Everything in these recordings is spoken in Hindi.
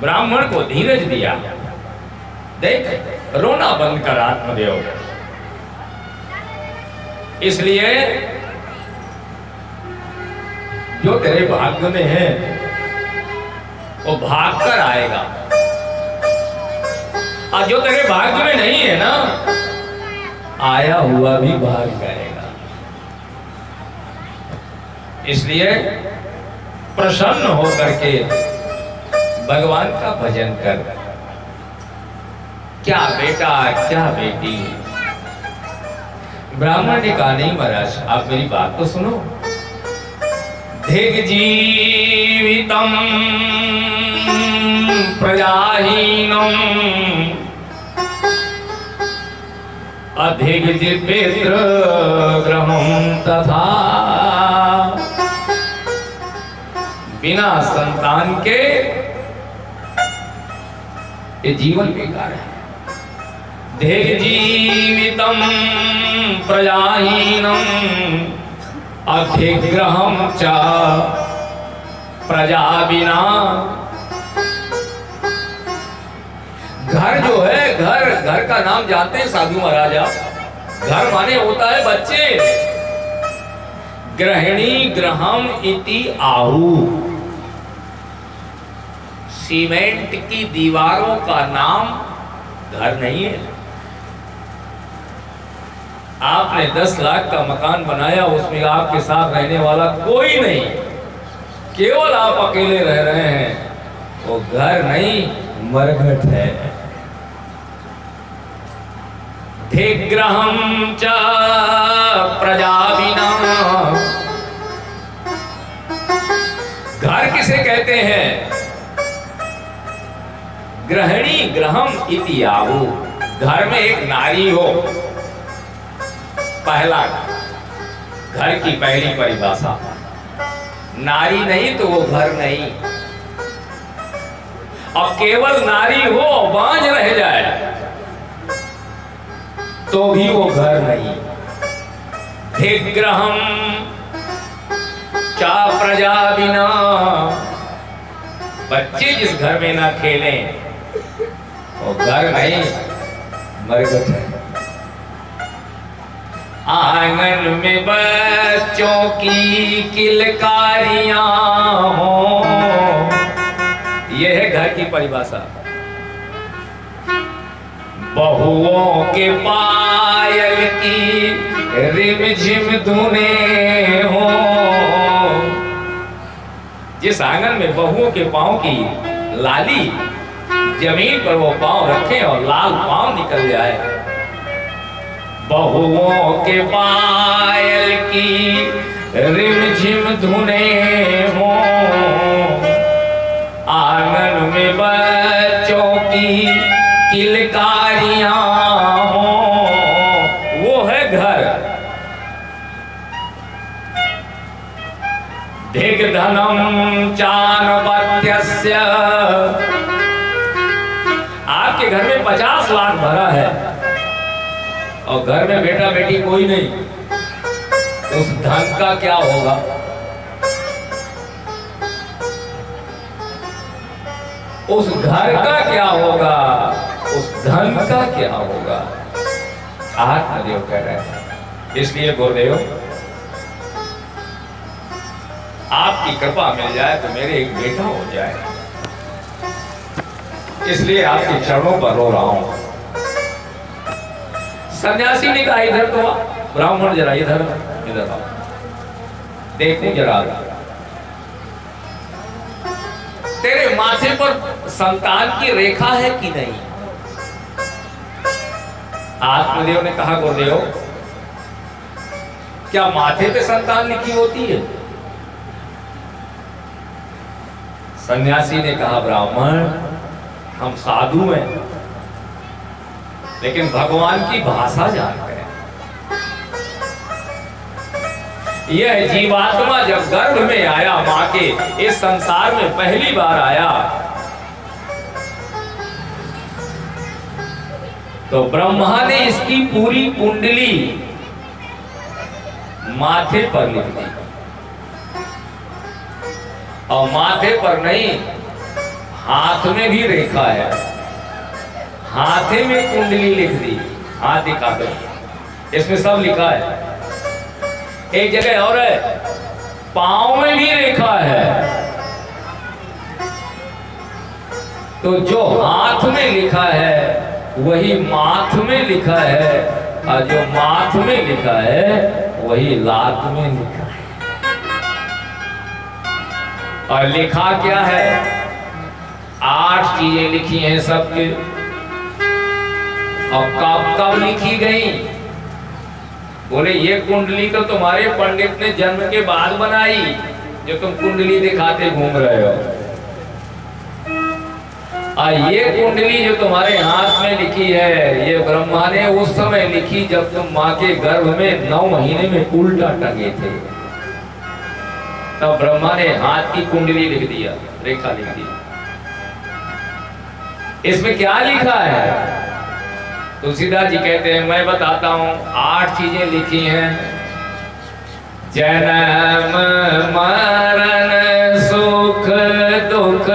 ब्राह्मण को धीरज दिया। देख, रोना बंद कर आत्मदेव। इसलिए जो तेरे भाग्य में है वो भाग कर आएगा, और जो तेरे भाग्य में नहीं है ना, आया हुआ भी भाग जाएगा। इसलिए प्रसन्न होकर के भगवान का भजन कर। क्या बेटा क्या बेटी। ब्राह्मण ने कहा, नहीं महाराज, आप मेरी बात तो सुनो। धिग जीवितम प्रजाहीनम अधिगज पितृ ग्रहम तथा। बिना संतान के ये जीवन बेकार है। धिग जीवितम प्रजाहीनम अधिग्रहम च प्रजा बिना। घर जो है, घर का नाम जानते हैं साधु महाराजा। घर माने होता है बच्चे। गृहिणी ग्रहम इति आहु। सीमेंट की दीवारों का नाम घर नहीं है। आपने 10 लाख का मकान बनाया, उसमें आपके साथ रहने वाला कोई नहीं, केवल आप अकेले रह रहे हैं, वो घर नहीं, मरघट है। धिग्रहम च प्रजा बिना। घर किसे कहते हैं? गृहिणी ग्रहम इति आहु। घर में एक नारी हो, पहला घर की पहली परिभाषा। नारी नहीं तो वो घर नहीं। अब केवल नारी हो, बांझ रह जाए तो भी वो घर नहीं। धिग्रहम चा प्रजा बिना। बच्चे जिस घर में ना खेलें वो घर नहीं, मरघट है। आंगन में बच्चों की किलकारियां हो, यह है घर की परिभाषा। बहुओं के पायल की रिमझिम धुने हो। जिस आंगन में बहुओं के पांव की लाली, जमीन पर वो पांव रखे और लाल पांव निकल जाए, बहुओं के पायल की रिमझिम धुने हों, आंगन में बच्चों की किलकारियां हों, वो है घर। दिग्धनम चानपत्यस्य, आपके घर में 50 लाख भरा है और घर में बेटा बेटी कोई नहीं, उस धन का क्या होगा? उस घर का क्या होगा? उस धन का क्या होगा? आत्मदेव कह रहे हैं। इसलिए गुरुदेव आपकी कृपा मिल जाए तो मेरे एक बेटा हो जाए, इसलिए आपके चरणों पर रो रहा हूं। सन्यासी ने कहा इधर तो आ, ब्राह्मण जरा इधर आओ, देखो जरा तेरे माथे पर संतान की रेखा है कि नहीं? आत्मदेव ने कहा गुरुदेव क्या माथे पे संतान लिखी होती है? सन्यासी ने कहा ब्राह्मण हम साधु हैं लेकिन भगवान की भाषा जानते हैं। यह जीवात्मा जब गर्भ में आया, मां के इस संसार में पहली बार आया, तो ब्रह्मा ने इसकी पूरी कुंडली माथे पर लिख दी, और माथे पर नहीं हाथ में भी रेखा है, हाथे में कुंडली लिख दी। हाथ दिखा दो, इसमें सब लिखा है। एक जगह और है, पांव में भी रेखा है। तो जो हाथ में लिखा है वही माथ में लिखा है, और जो माथ में लिखा है वही लात में लिखा है। और लिखा क्या है? 8 चीजें लिखी हैं सबके। और कब कब लिखी गई? बोले ये कुंडली तो तुम्हारे पंडित ने जन्म के बाद बनाई, जो तुम कुंडली दिखाते घूम रहे हो। और ये कुंडली जो तुम्हारे हाथ में लिखी है, ये ब्रह्मा ने उस समय लिखी जब तुम मां के गर्भ में 9 महीने में उल्टा टंगे थे। तब ब्रह्मा ने हाथ की कुंडली लिख दिया, रेखा लिख दी। इसमें क्या लिखा है? तुलसीदास जी कहते हैं मैं बताता हूं। 8 चीजें लिखी हैं। जन्म मरण सुख दुख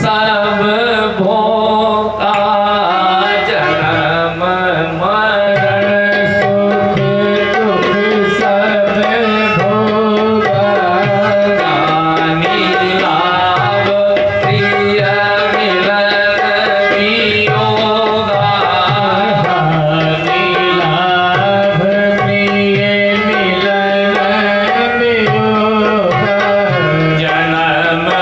सब भोगा, जन्म मरण सुख दुख सब भोगा, ज्ञानी लाभ प्रिय मिलन वियोगा, जन्म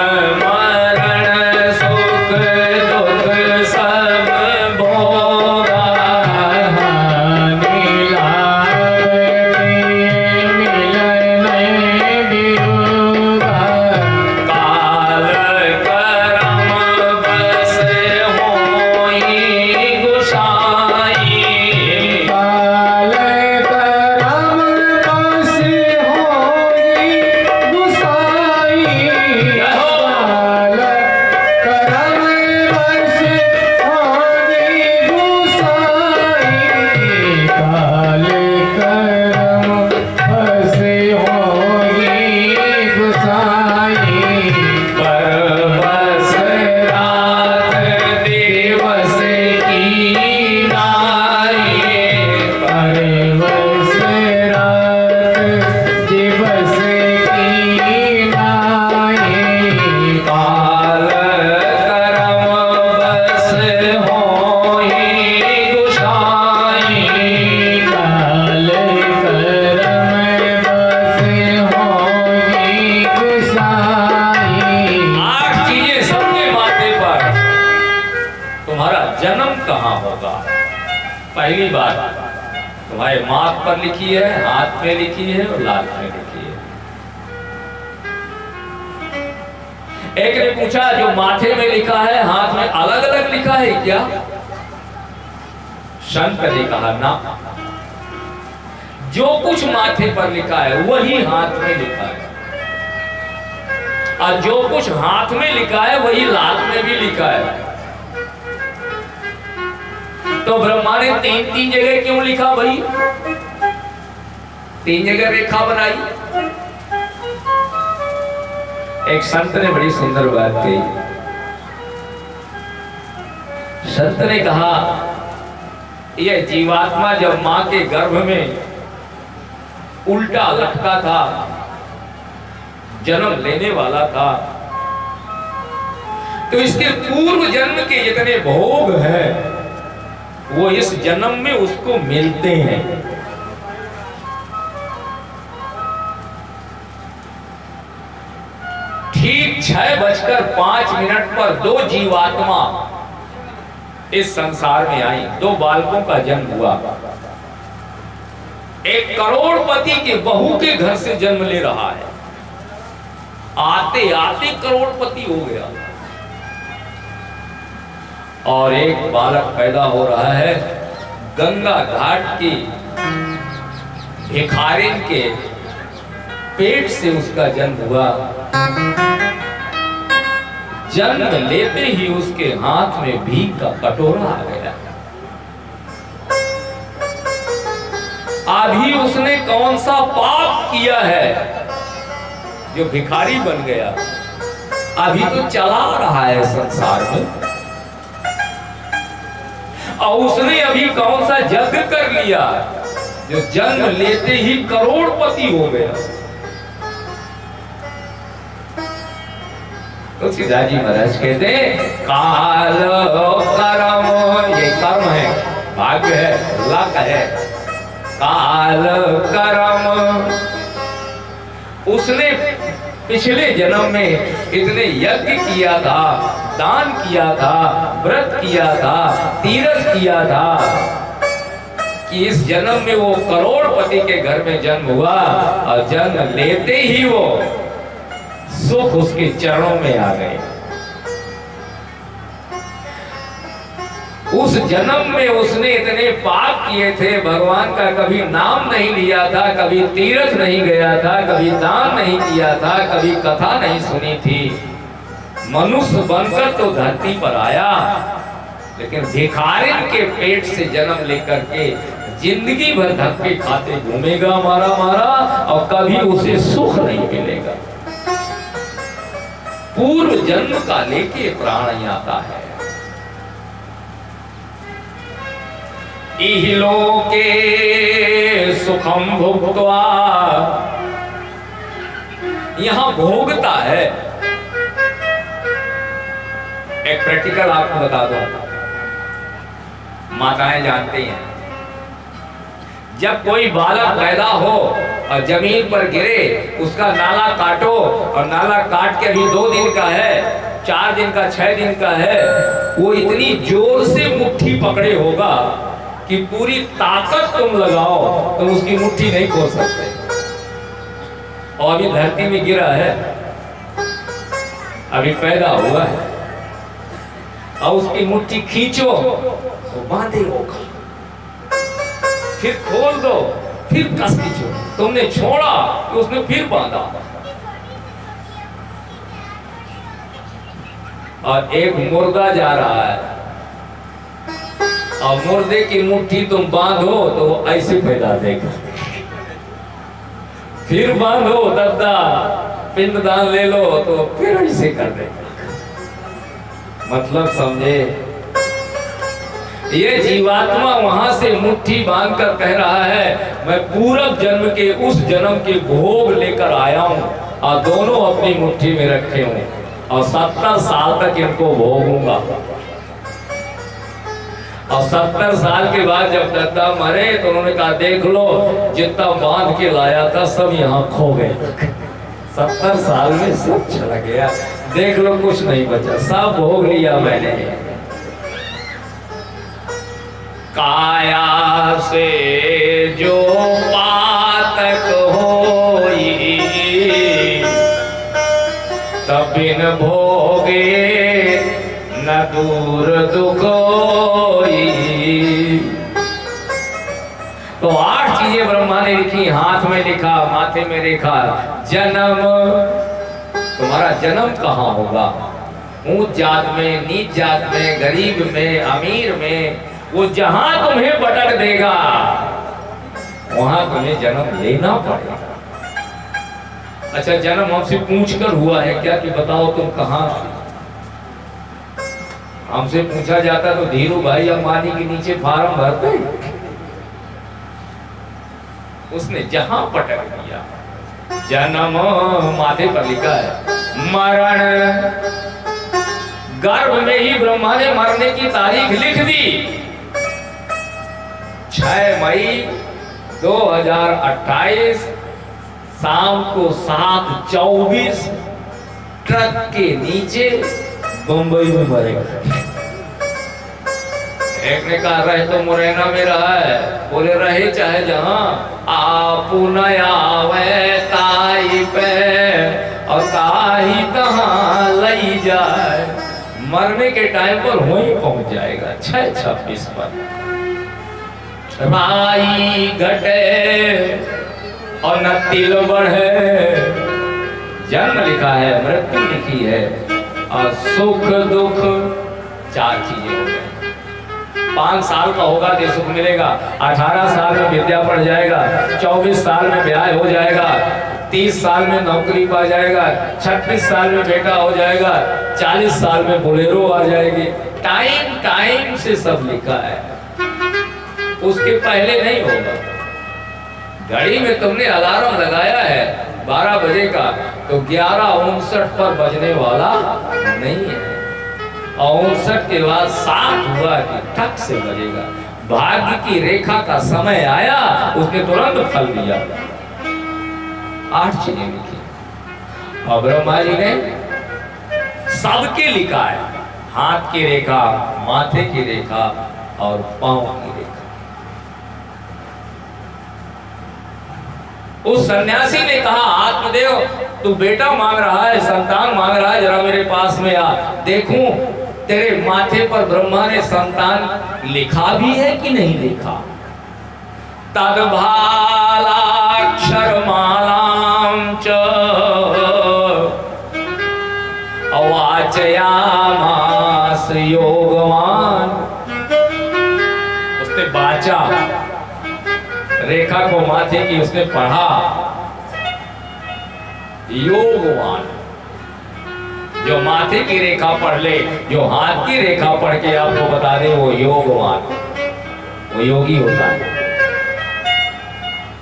माथ पर लिखी है, हाथ में लिखी है और लात में लिखी है। एक ने पूछा जो माथे में लिखा है हाथ में अलग अलग लिखा है क्या? संत ने कहा ना, जो कुछ माथे पर लिखा है वही हाथ में लिखा है, और जो कुछ हाथ में लिखा है वही लात में भी लिखा है। तो ब्रह्मा ने तीन तीन जगह क्यों लिखा भाई? तीन जगह रेखा बनाई। एक संत ने बड़ी सुंदर बात कही। संत ने कहा यह जीवात्मा जब मां के गर्भ में उल्टा लटका था, जन्म लेने वाला था, तो इसके पूर्व जन्म के जितने भोग हैं वो इस जन्म में उसको मिलते हैं। ठीक 6:05 पर दो जीवात्मा इस संसार में आई, दो बालकों का जन्म हुआ। एक करोड़पति के बहू के घर से जन्म ले रहा है, आते आते करोड़पति हो गया। और एक बालक पैदा हो रहा है गंगा घाट की भिखारिन के पेट से उसका जन्म हुआ। जन्म लेते ही उसके हाथ में भीख का कटोरा आ गया। अभी उसने कौन सा पाप किया है जो भिखारी बन गया? अभी तो चला रहा है संसार में। और उसने अभी कौन सा यज्ञ कर लिया जो जन्म लेते ही करोड़पति हो गया? तुलसीदास जी महाराज कहते काल कर्म, ये कर्म है, भाग्य है, लक है। काल कर्म, उसने पिछले जन्म में इतने यज्ञ किया था, दान किया था, व्रत किया था, तीर्थ किया था कि इस जन्म में वो करोड़पति के घर में जन्म हुआ और जन्म लेते ही वो सुख उसके चरणों में आ गए। उस जन्म में उसने इतने पाप किए थे, भगवान का कभी नाम नहीं लिया था, कभी तीर्थ नहीं गया था, कभी दान नहीं किया था, कभी कथा नहीं सुनी थी। मनुष्य बनकर तो धरती पर आया, लेकिन भिखारिन के पेट से जन्म लेकर के जिंदगी भर धक्के खाते घूमेगा, मारा मारा, और कभी उसे सुख नहीं मिलेगा। पूर्व जन्म का लेके प्राण आता है। इहलोके सुखम भुक्त्वा, यहां भोगता है। एक प्रैक्टिकल आपको बता दो, माताएं जानती हैं, जब कोई बालक पैदा हो और जमीन पर गिरे, उसका नाला काटो, और नाला काट के अभी 2 दिन का है, 4 दिन का, 6 दिन का है, वो इतनी जोर से मुट्ठी पकड़े होगा कि पूरी ताकत तुम लगाओ तुम उसकी मुट्ठी नहीं खोल सकते। और अभी धरती में गिरा है, अभी पैदा हुआ है, और उसकी मुट्ठी खींचो तो बांधे होगा, फिर खोल दो, फिर कस खींचो, तुमने छोड़ा तो उसने फिर बांधा। और एक मुर्दा जा रहा है, और मुर्दे की मुट्ठी तुम बांधो तो वो ऐसे फैला देगा, फिर बांधो दद्दा, पिंडदान ले लो तो फिर ऐसे कर देगा। मतलब समझे? ये जीवात्मा वहां से मुट्ठी बांधकर कह रहा है मैं पूर्व जन्म के उस जन्म के भोग लेकर आया हूं, और दोनों अपनी मुट्ठी में रखे हूं, और 70 साल तक इनको भोगूंगा। और 70 साल के बाद जब दद्दा मरे तो उन्होंने कहा देख लो, जितना बांध के लाया था सब यहाँ खो गए, 70 साल में सब चला गया, देख लो कुछ नहीं बचा, सब भोग लिया मैंने। काया से जो पातक होई, तब बिन भोगे न दूर दुख होई। तो 8 चीजें ब्रह्मा ने लिखी, हाथ में लिखा, माथे में लिखा। जन्म, तुम्हारा जन्म कहाँ होगा, ऊंच जात में, नीच जात में, गरीब में, अमीर में, वो जहां तुम्हें पटक देगा वहां तुम्हें जन्म लेना पड़ेगा। अच्छा, जन्म हमसे पूछ कर हुआ है क्या कि बताओ तुम कहां? हमसे पूछा जाता तो धीरू भाई अंबानी के नीचे फार्म भरते। उसने जहां पटक दिया, जन्म माथे पर लिखा है, मरण गर्भ में ही ब्रह्मा ने मरने की तारीख लिख दी। 6 मई 2028 शाम को 7:24 ट्रक के नीचे बंबई में मरेगा। एक ने कहा रहे तो मुरैना में रहा है, बोले रहे चाहे जहां, आप नयावे ताई पे और ताई तहां लई जाए। मरने के टाइम पर वहीं पहुंच जाएगा 6:26 पर। राई घटे और न तिल बढ़े, जन्म लिखा है, मृत्यु लिखी है, और सुख दुख 4 चीजें हो गई। 5 साल का होगा तो सुख मिलेगा, 18 साल में विद्या पढ़ जाएगा, 24 साल में ब्याह हो जाएगा, 30 साल में नौकरी पा जाएगा, 36 साल में बेटा हो जाएगा, 40 साल में बोलेरो आ जाएगी। टाइम टाइम से सब लिखा है, उसके पहले नहीं होगा। घड़ी में तुमने अलार्म लगाया है 12 बजे का, तो 11:59 पर बजने वाला नहीं है, और 59 के बाद 7 हुआ कि ठक से बजेगा। भाग्य की रेखा का समय आया, उसने तुरंत फल दिया। 8 चीजें लिखी और ब्रह्मा जी ने सबके लिखा है, हाथ की रेखा, माथे की रेखा और पांव की रेखा। उस सन्यासी ने कहा, आत्मदेव तू बेटा मांग रहा है, संतान मांग रहा है, जरा मेरे पास में आ, देखूं तेरे माथे पर ब्रह्मा ने संतान लिखा भी है कि नहीं लिखा। तद्भालाक्षर मालां च अवाचयामास योगवान। उसने बाचा, रेखा को माथे की उसने पढ़ा। योगवान, जो माथे की रेखा पढ़ ले, जो हाथ की रेखा पढ़ के आपको बता दे, वो योगवान, वो योगी होता है।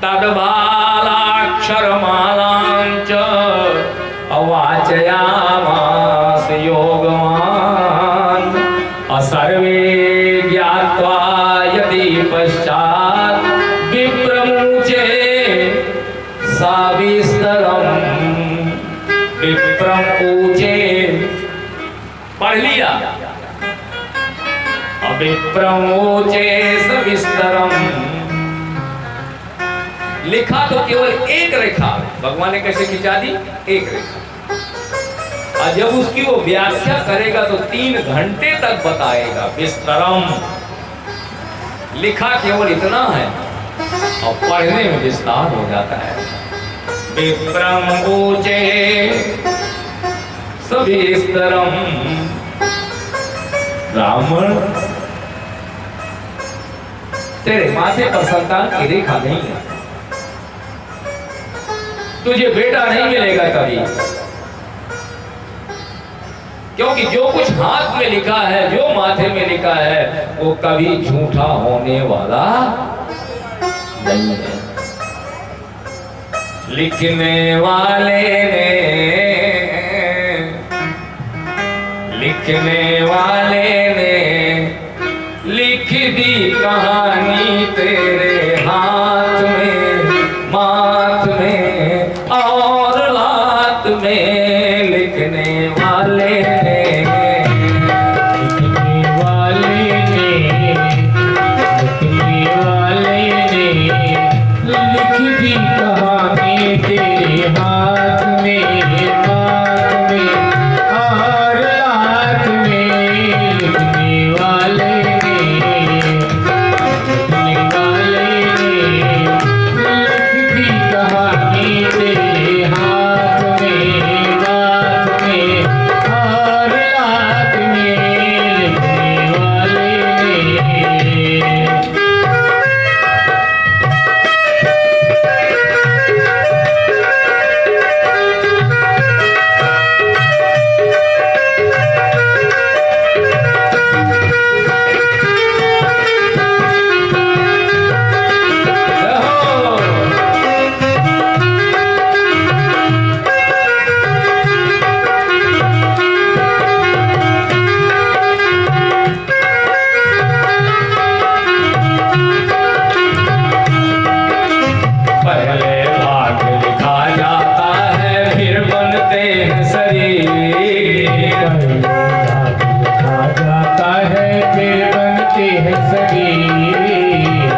तद्भालाक्षर मालां च अवाचयामास योगवान असर्वे ज्ञात्वा यदि पश्चात् विप्रमुचे साविस्तरम्। विप्रम ऊचे पढ़ लिया, विप्रम ऊचे सविस्तरम् लिखा तो केवल एक रेखा, भगवान ने कैसे खिंचा दी, एक रेखा। और जब उसकी वो व्याख्या करेगा तो 3 घंटे तक बताएगा। विस्तरम लिखा केवल इतना है और पढ़ने में विस्तार हो जाता है। विप्रम ऊचे सविस्तरम। ब्राह्मण तेरे माथे पर संतान की रेखा नहीं है, तुझे बेटा नहीं मिलेगा कभी, क्योंकि जो कुछ हाथ में लिखा है, जो माथे में लिखा है, वो कभी झूठा होने वाला नहीं है। लिखने वाले ने लिख दी कहानी तेरे हाथ में, माथ में और लात में। लिखने वाले ने दी कहानी तेरे हाथ में, बात में और रात में लिखने वाले ने, लिखने वाले ने लिख दी कहानी तेरे हाथ में, बात में और रात में लिखने वाले ने। पहले भाग लिखा जाता है फिर बनते हैं शरीर। लिखा जाता है फिर बनते हैं शरीर।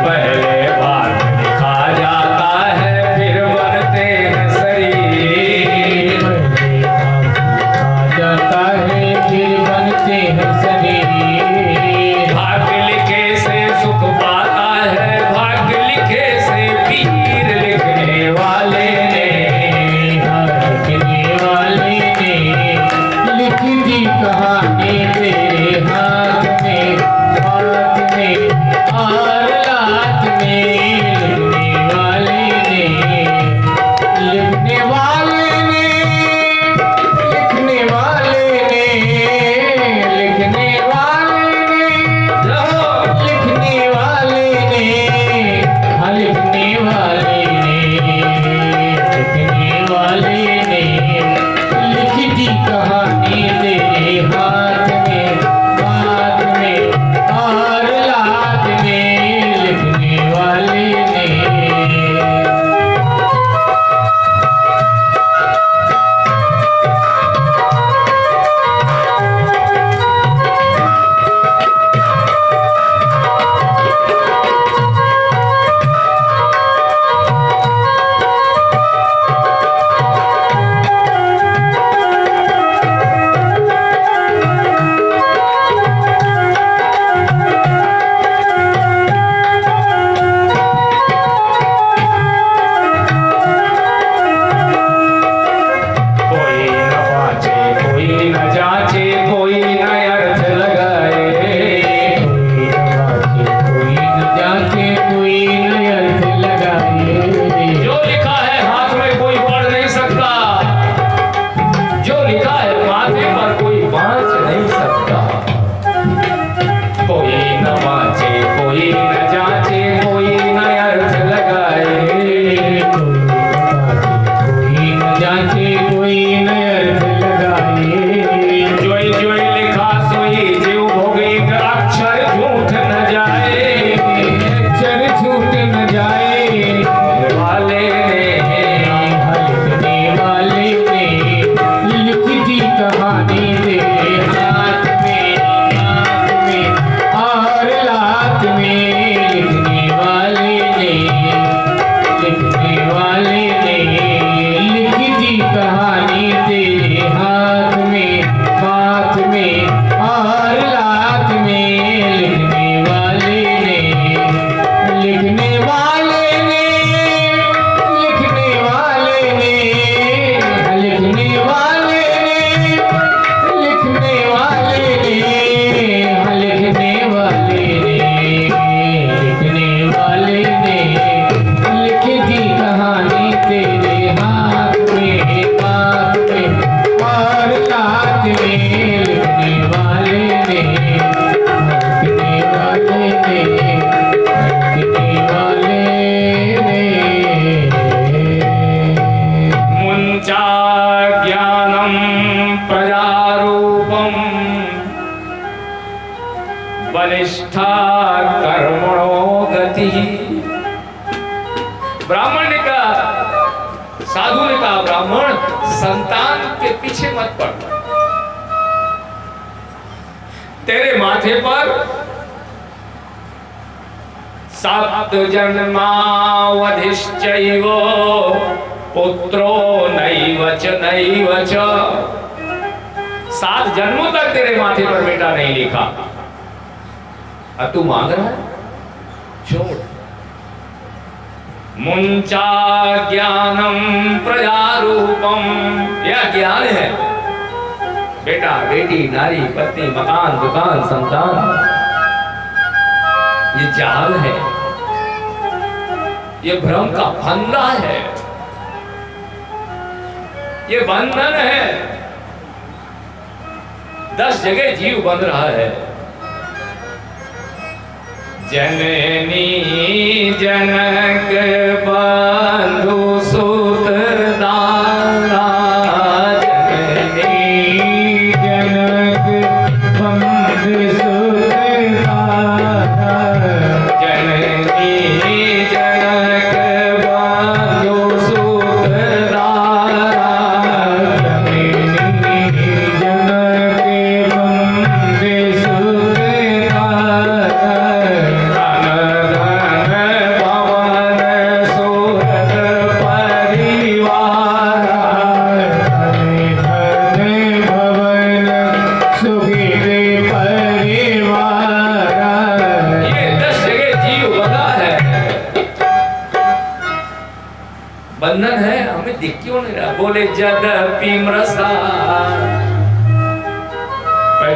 पहले भाग लिखा जाता है फिर बनते हैं शरीर। लिखा जाता है फिर बनते हैं शरीर। भाग्य लिखे से सुख पाता है, भाग्य लिखे से पीर लिखने वाले ने, लिखने वाले ने लिख दी कहानी तेरे हाथ में, हाथ में और रात में लिखने वाले ने, लिखने वाले ने, लिखने वाले ने, लिखने वाले ने, लिखने वाले ने, हाँ लिखने वाले ने, लिखने वाले ने लिख दी कहानी तेरे हाथ में, हाथ में और रात में लिखने वाले ने। कोई न बाचे कोई न जाचे कोई न अर्थ लगाए। कोई न बाचे कोई न जाचे कोई न अर्थ लगाए। जो लिखा है हाथ में कोई पढ़ नहीं सकता, जो लिखा है माथे पर कोई बाँच नहीं सकता। कोई न बाचे कोई न जाचे कोई न अर्थ लगाए। कोई न जाचे कोई न अर्थ लगाए। जोई जोई लिखा सोई जीव भोगी अक्षर झूठ न जाए। अक्षर छूट न जाए। वाले ने लिखने वाले ने लिख दी कहानी तेरे हाथ में, हाथ में और रात में लिखने वाले ने, लिखने वाले ने लिख दी कहानी तेरे हाथ में, हाथ में और रात में लिखने वाले ने, लिखने वाले ने, लिखने वाले ने, लिखने वाले ने, लिखने वाले ने, लिखने वाले ने, लिखने वाले ने लिख दी कहानी तेरे हाथ में, हाथ में और रात में लिखने वाले ने, लिखने वाले ने, लिखने वाले ने। मुंचा ज्ञानम प्रजारूपम बलिष्ठा कर्मणो गति। ब्राह्मण ने कहा, साधु ने कहा, ब्राह्मण संतान के पीछे मत पड़, तेरे माथे पर सप्त जन्मावधिश्चैव पुत्रो नैव च नैव च। 7 जन्मों तक तेरे माथे पर बेटा नहीं लिखा, अब तू मांग रहा है, छोड़। मुंचा ज्ञानम प्रजारूपम, यह ज्ञान है। बेटा बेटी नारी पत्नी मकान दुकान संतान, ये जाल है, ये भ्रम का फंदा है, ये बंधन है। 10 जगह जीव बंध रहा है। जननी जनक बंधु सुत दाना, जननी जनक बंधु सुत दाना, जननी जनक बंधु सुत दाना, जननी जनक बंधु सुत बंधन है, हमें दिख क्यों नहीं रहा? बोले जदपि मृषा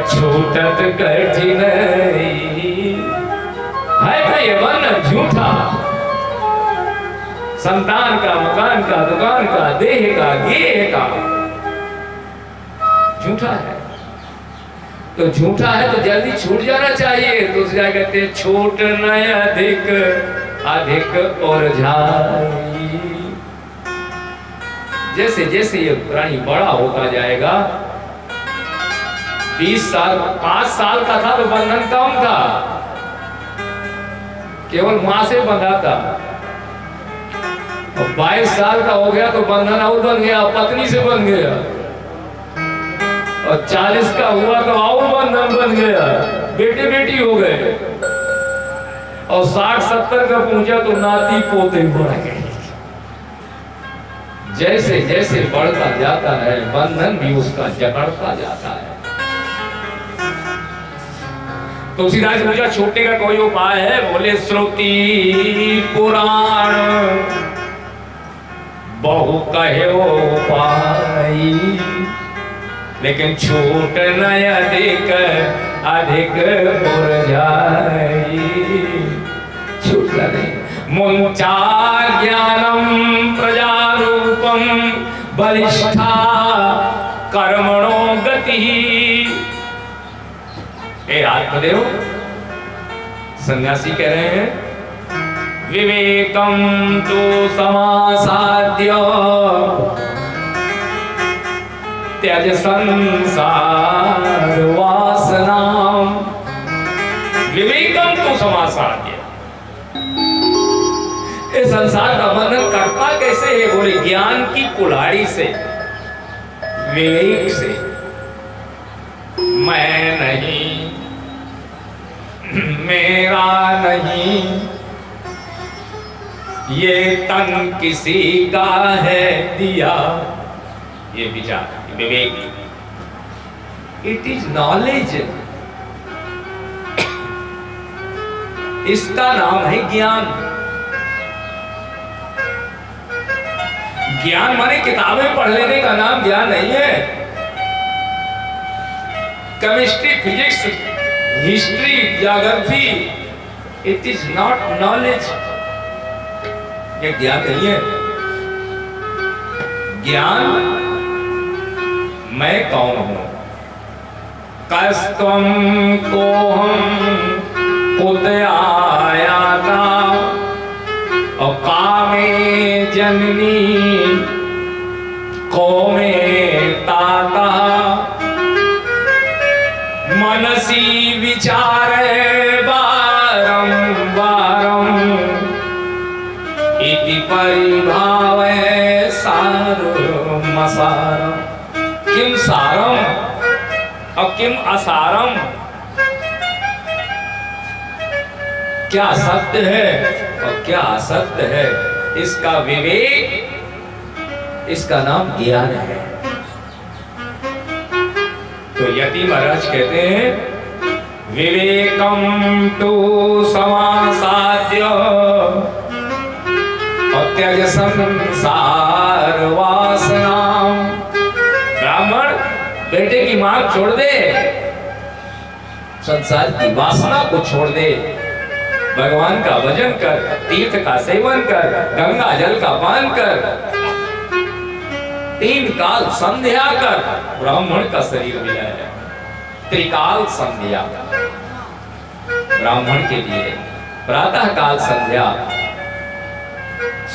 छूटत कठिन है, ये बंधन झूठा। संतान का, मकान का, दुकान का, देह का, गेह का झूठा है। तो झूठा है तो जल्दी छूट जाना चाहिए। तो क्या कहते हैं, छूट न अधिक अधिक और झाई। जैसे जैसे ये प्राणी बड़ा होता जाएगा, 20 साल 5 साल का था तो बंधन कम था, केवल मां से बंधा था। और 22 साल का हो गया तो बंधन और बन गया, पत्नी से बन गया। और 40 का हुआ तो और बंधन बन गया, बेटे बेटी हो गए। और 60-70 का पहुंचा तो नाती पोते बढ़ गए। जैसे जैसे बढ़ता जाता है बंधन भी उसका जकड़ता जाता है। तुलसीदास पूछा छूटने का कोई उपाय है? बोले श्रुति पुराण बहु कहे उपाय, लेकिन छूट न अधिक अधिक जाई। छूट नहीं। मुंचा ज्ञानम प्रजारूपम बलिष्ठा कर्मणो गति। ए आत्मदेव सन्यासी कह रहे हैं, विवेकम तो समासाद्य त्यज संसार वासना। विवेकम तो समासाद्य, इस संसार का बंधन करता कैसे है? बोले ज्ञान की कुल्हाड़ी से, विवेक से। मैं नहीं, मेरा नहीं, ये तन किसी का है दिया, ये विचार विवेक। इट इज नॉलेज, इसका नाम है ज्ञान। ज्ञान माने किताबें पढ़ लेने का नाम ज्ञान नहीं है। Chemistry, physics, history, geography, it is not knowledge, ये ज्ञान नहीं है। ज्ञान मैं कौन हूं, कस्तम को हम खुद आया था, और कामे जननी को में ताता, मनसी विचारे बारंबारम, इति परिभावे सारम असारम। किम सारम और किम असारम, क्या सत्य है और क्या असत्य है, इसका विवेक, इसका नाम ज्ञान है। तो यति महाराज कहते हैं विवेकम तो समासाद्य अत्यज संसार वासनाम। ब्राह्मण बेटे की मांग छोड़ दे, संसार की वासना को छोड़ दे, भगवान का भजन कर, तीर्थ का सेवन कर, गंगा जल का पान कर, 3 काल संध्या कर। ब्राह्मण का शरीर मिला है, त्रिकाल संध्या ब्राह्मण के लिए। प्रातः काल संध्या,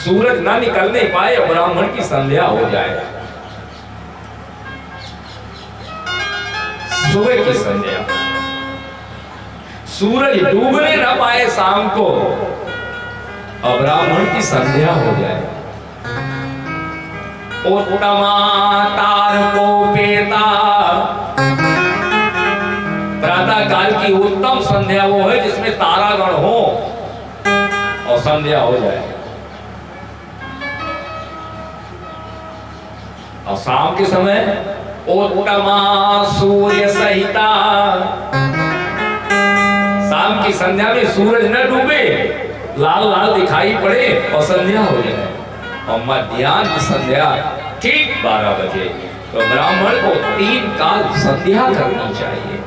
सूरज ना निकलने पाए ब्राह्मण की संध्या हो जाए। सुबह की संध्या, सूरज डूबने ना पाए शाम को और ब्राह्मण की संध्या हो जाए। उत्तमा तारकोपेता, प्रातः काल की उत्तम संध्या वो है जिसमें तारागण हो और संध्या हो जाए। और शाम के समय उत्तमा सूर्य सहिता, शाम की संध्या में सूरज न डूबे, लाल लाल दिखाई पड़े और संध्या हो जाए। और मध्याह्न संध्या ठीक 12 बजे। तो ब्राह्मण को 3 काल संध्या करनी चाहिए।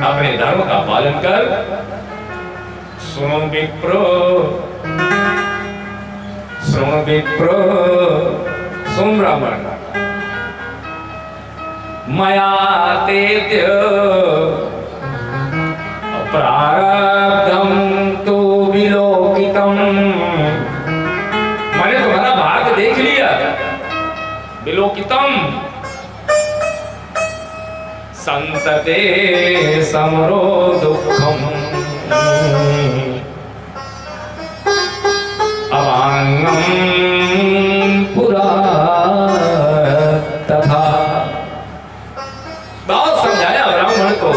अपने धर्म का पालन कर। सुनो विप्रो, सुनो विप्रो, सुन ब्राह्मण, मया तेत्य प्रारब्धम तो विलोकितम। मैंने तुम्हारा भाग्य देख लिया। विलोकितम संतते समरो दुःखम अवांगम पुरा तथा। बहुत समझाया ब्राह्मण को,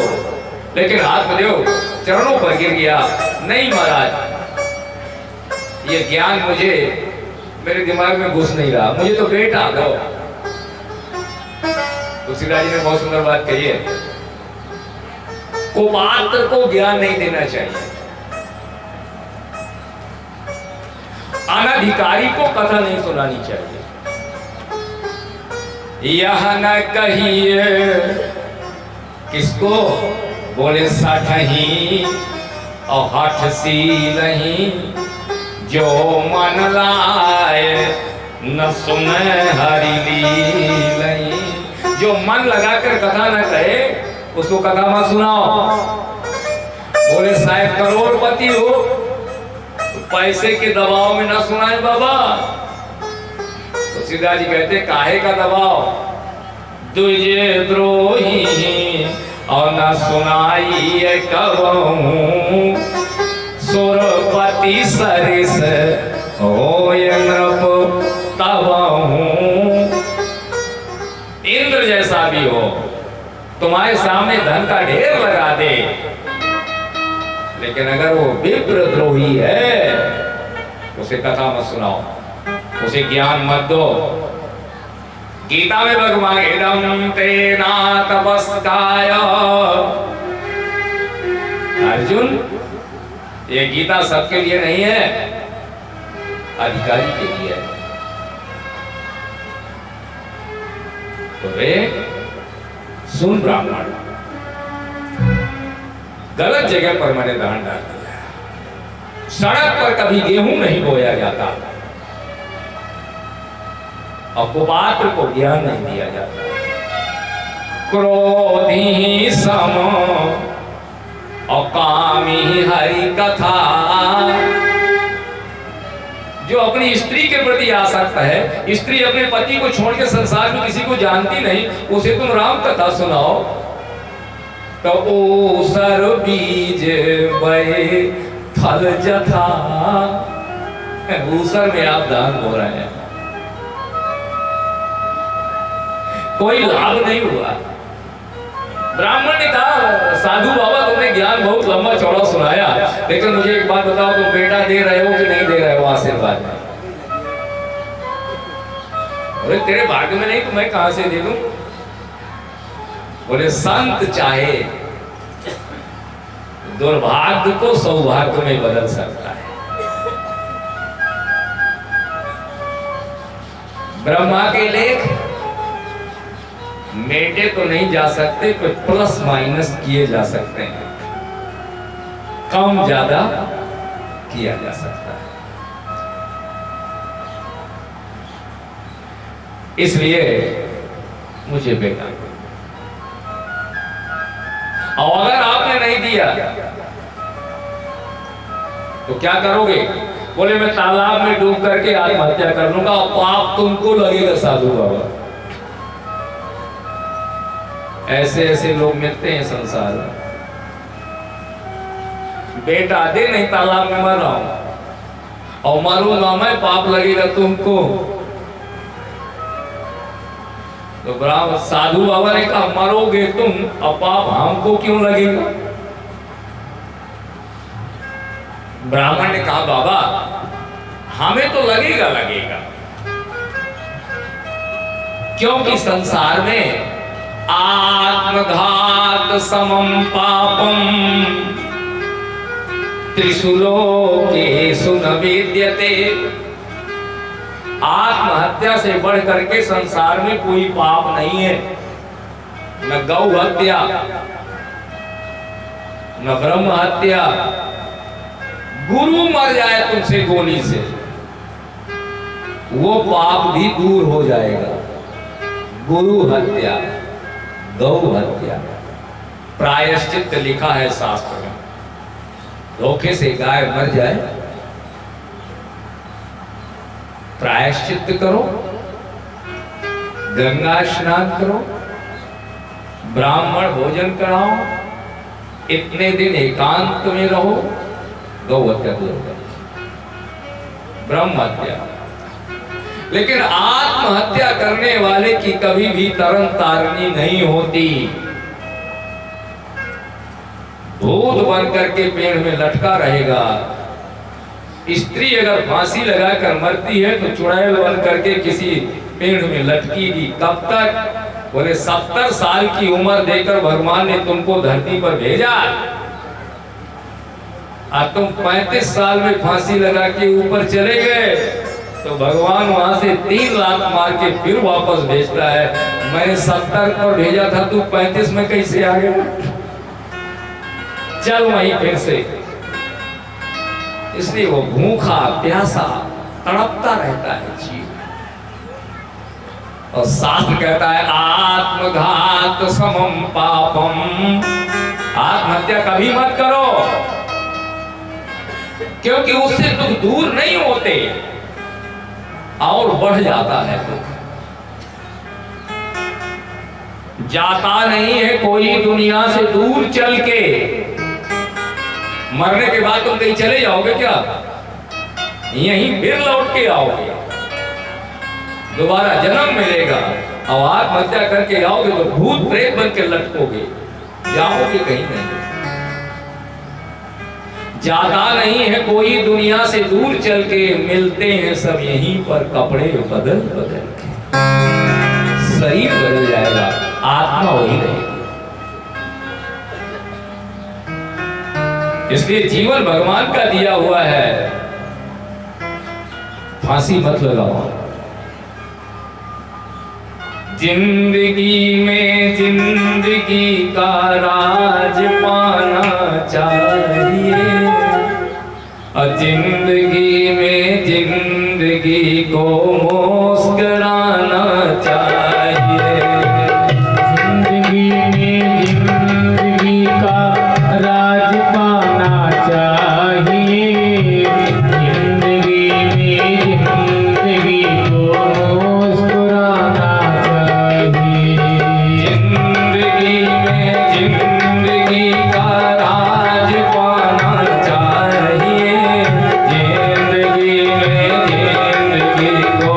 लेकिन आत्मदेव चरणों पर गिर गया। नहीं महाराज, ये ज्ञान मुझे, मेरे दिमाग में घुस नहीं रहा, मुझे तो बेटा दो। तुलसीदास जी ने बहुत सुंदर बात कही है, कुपात्र को ज्ञान नहीं देना चाहिए, अनधिकारी को कथा नहीं सुनानी चाहिए। यह न कहिए किसको, बोले सठही और हठ सी नहीं, जो मन लाए न सुने हरि लीलई। जो मन लगाकर कथा न कहे उसको कथा मत सुनाओ। बोले साहब करोड़पति हो, पैसे के दबाव में न सुनाए बाबा। तो सीधा जी कहते काहे का दबाव, तुझे द्रोही और न सुनाई कबहूं, सुरपति सरिस होय नृप तबहूं। इंद्र जैसा भी हो, तुम्हारे सामने धन का ढेर लगा दे, लेकिन अगर वो विप्र द्रोही है उसे कथा मत सुनाओ, उसे ज्ञान मत दो। गीता में भगवान इदं तेना तपस्काय, अर्जुन ये गीता सबके लिए नहीं है, अधिकारी के लिए है। तो रे सुन ब्राह्मण, गलत जगह पर मैंने दान डाल दिया। सड़क पर कभी गेहूं नहीं बोया जाता और कुपात्र को ज्ञान नहीं दिया जाता। क्रोधी सम और कामी हरि कथा। जो अपनी स्त्री के प्रति आसक्त है, स्त्री अपने पति को छोड़ के संसार में किसी को जानती नहीं, उसे तुम राम कथा सुनाओ तो ओसर बीज बहे फल जथा। ऊसर में आप दान हो रहे हैं, कोई लाभ नहीं हुआ। ब्राह्मण ने कहा साधु बाबा तुमने ज्ञान बहुत लंबा चौड़ा सुनाया, लेकिन मुझे एक बात बताओ, तुम बेटा दे रहे हो कि नहीं दे रहे हो आशीर्वाद? बोले तेरे भाग्य में नहीं तो मैं कहां से दे दूं? बोले संत चाहे दुर्भाग्य को सौभाग्य में बदल सकता है। ब्रह्मा के लेख मेटे तो नहीं जा सकते, पर प्लस माइनस किए जा सकते हैं, कम ज्यादा किया जा सकता है। इसलिए मुझे बेटा, और अगर आपने नहीं दिया तो क्या करोगे? बोले मैं तालाब में डूब करके आत्महत्या कर लूंगा। पाप तुमको लगेगा साधु बाबा। ऐसे ऐसे लोग मिलते हैं संसार में। बेटा दे नहीं तालाब में मर रहा हूं और मरूंगा मैं, पाप लगेगा तुमको। तो ब्राह्मण साधु बाबा ने कहा मरोगे तुम और पाप हमको क्यों लगेगा? ब्राह्मण ने कहा बाबा हमें तो लगेगा लगेगा, क्योंकि संसार में आत्मघात समम पापम त्रिषु लोकेषु न विद्यते। आत्महत्या से बढ़ करके संसार में कोई पाप नहीं है। न गौ हत्या, न ब्रह्म हत्या। गुरु मर जाए तुमसे गोली से, वो पाप भी दूर हो जाएगा। गुरु हत्या, गौ हत्या, प्रायश्चित लिखा है शास्त्र में। धोखे से गाय मर जाए, प्रायश्चित करो, गंगा स्नान करो, ब्राह्मण भोजन कराओ, इतने दिन एकांत में रहो, गौ हत्या दूर हो जाए। ब्रह्म हत्या। लेकिन आत्महत्या करने वाले की कभी भी तरन तारनी नहीं होती। भूत बन करके पेड़ में लटका रहेगा। स्त्री अगर फांसी लगाकर मरती है तो चुड़ैल बन करके किसी पेड़ में लटकीगी। कब तक? बोले 70 साल की उम्र देकर भगवान ने तुमको धरती पर भेजा, और तुम 35 साल में फांसी लगा के ऊपर चले गए, तो भगवान वहां से 3 लाख मार के फिर वापस भेजता है। मैंने 70 पर भेजा था, तू 35 में कैसे आ गया? चल वहीं फिर से। इसलिए वो भूखा प्यासा तड़पता रहता है जीव। और शास्त्र कहता है आत्मघात समम पापम। आत्महत्या कभी मत करो, क्योंकि उससे दुख दूर नहीं होते और बढ़ जाता है दुख। जाता नहीं है कोई दुनिया से दूर चल के। मरने के बाद तुम कहीं चले जाओगे क्या? यहीं फिर लौट के आओगे, दोबारा जन्म मिलेगा। और आत्महत्या करके आओगे तो भूत प्रेत बन के लटकोगे, जाओगे कहीं नहीं। जाता नहीं है कोई दुनिया से दूर चल के, मिलते हैं सब यहीं पर कपड़े बदल बदल के। शरीर बदल जाएगा, आत्मा वही रहेगी। इसलिए जीवन भगवान का दिया हुआ है, फांसी मत लगाओ। जिंदगी में जिंदगी का राज पाना चाहिए, और जिंदगी में जिंदगी को मुस्कुराना चाहिए। जिंदगी में जिंदगी का राज पाना चाहिए, जिंदगी में जिंदगी को मुस्कुराना चाहिए। जिंदगी में जिंदगी का राज पाना चाहिए, जिंदगी में जिंदगी को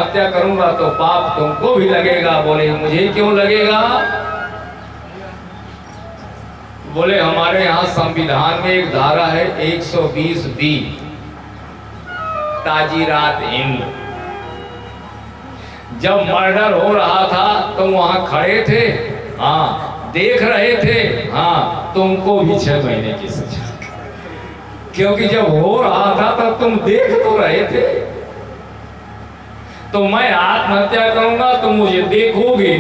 आत्महत्या करूंगा तो पाप तुमको भी लगेगा। बोले मुझे क्यों लगेगा? बोले हमारे यहाँ संविधान में एक धारा है 120B, ताजीरात हिंद। जब मर्डर हो रहा था तुम वहां खड़े थे, हाँ देख रहे थे, हाँ तुमको भी 6 महीने की सजा, क्योंकि जब हो रहा था तब तुम देख तो रहे थे। तो मैं आत्महत्या करूंगा तुम मुझे देखोगे,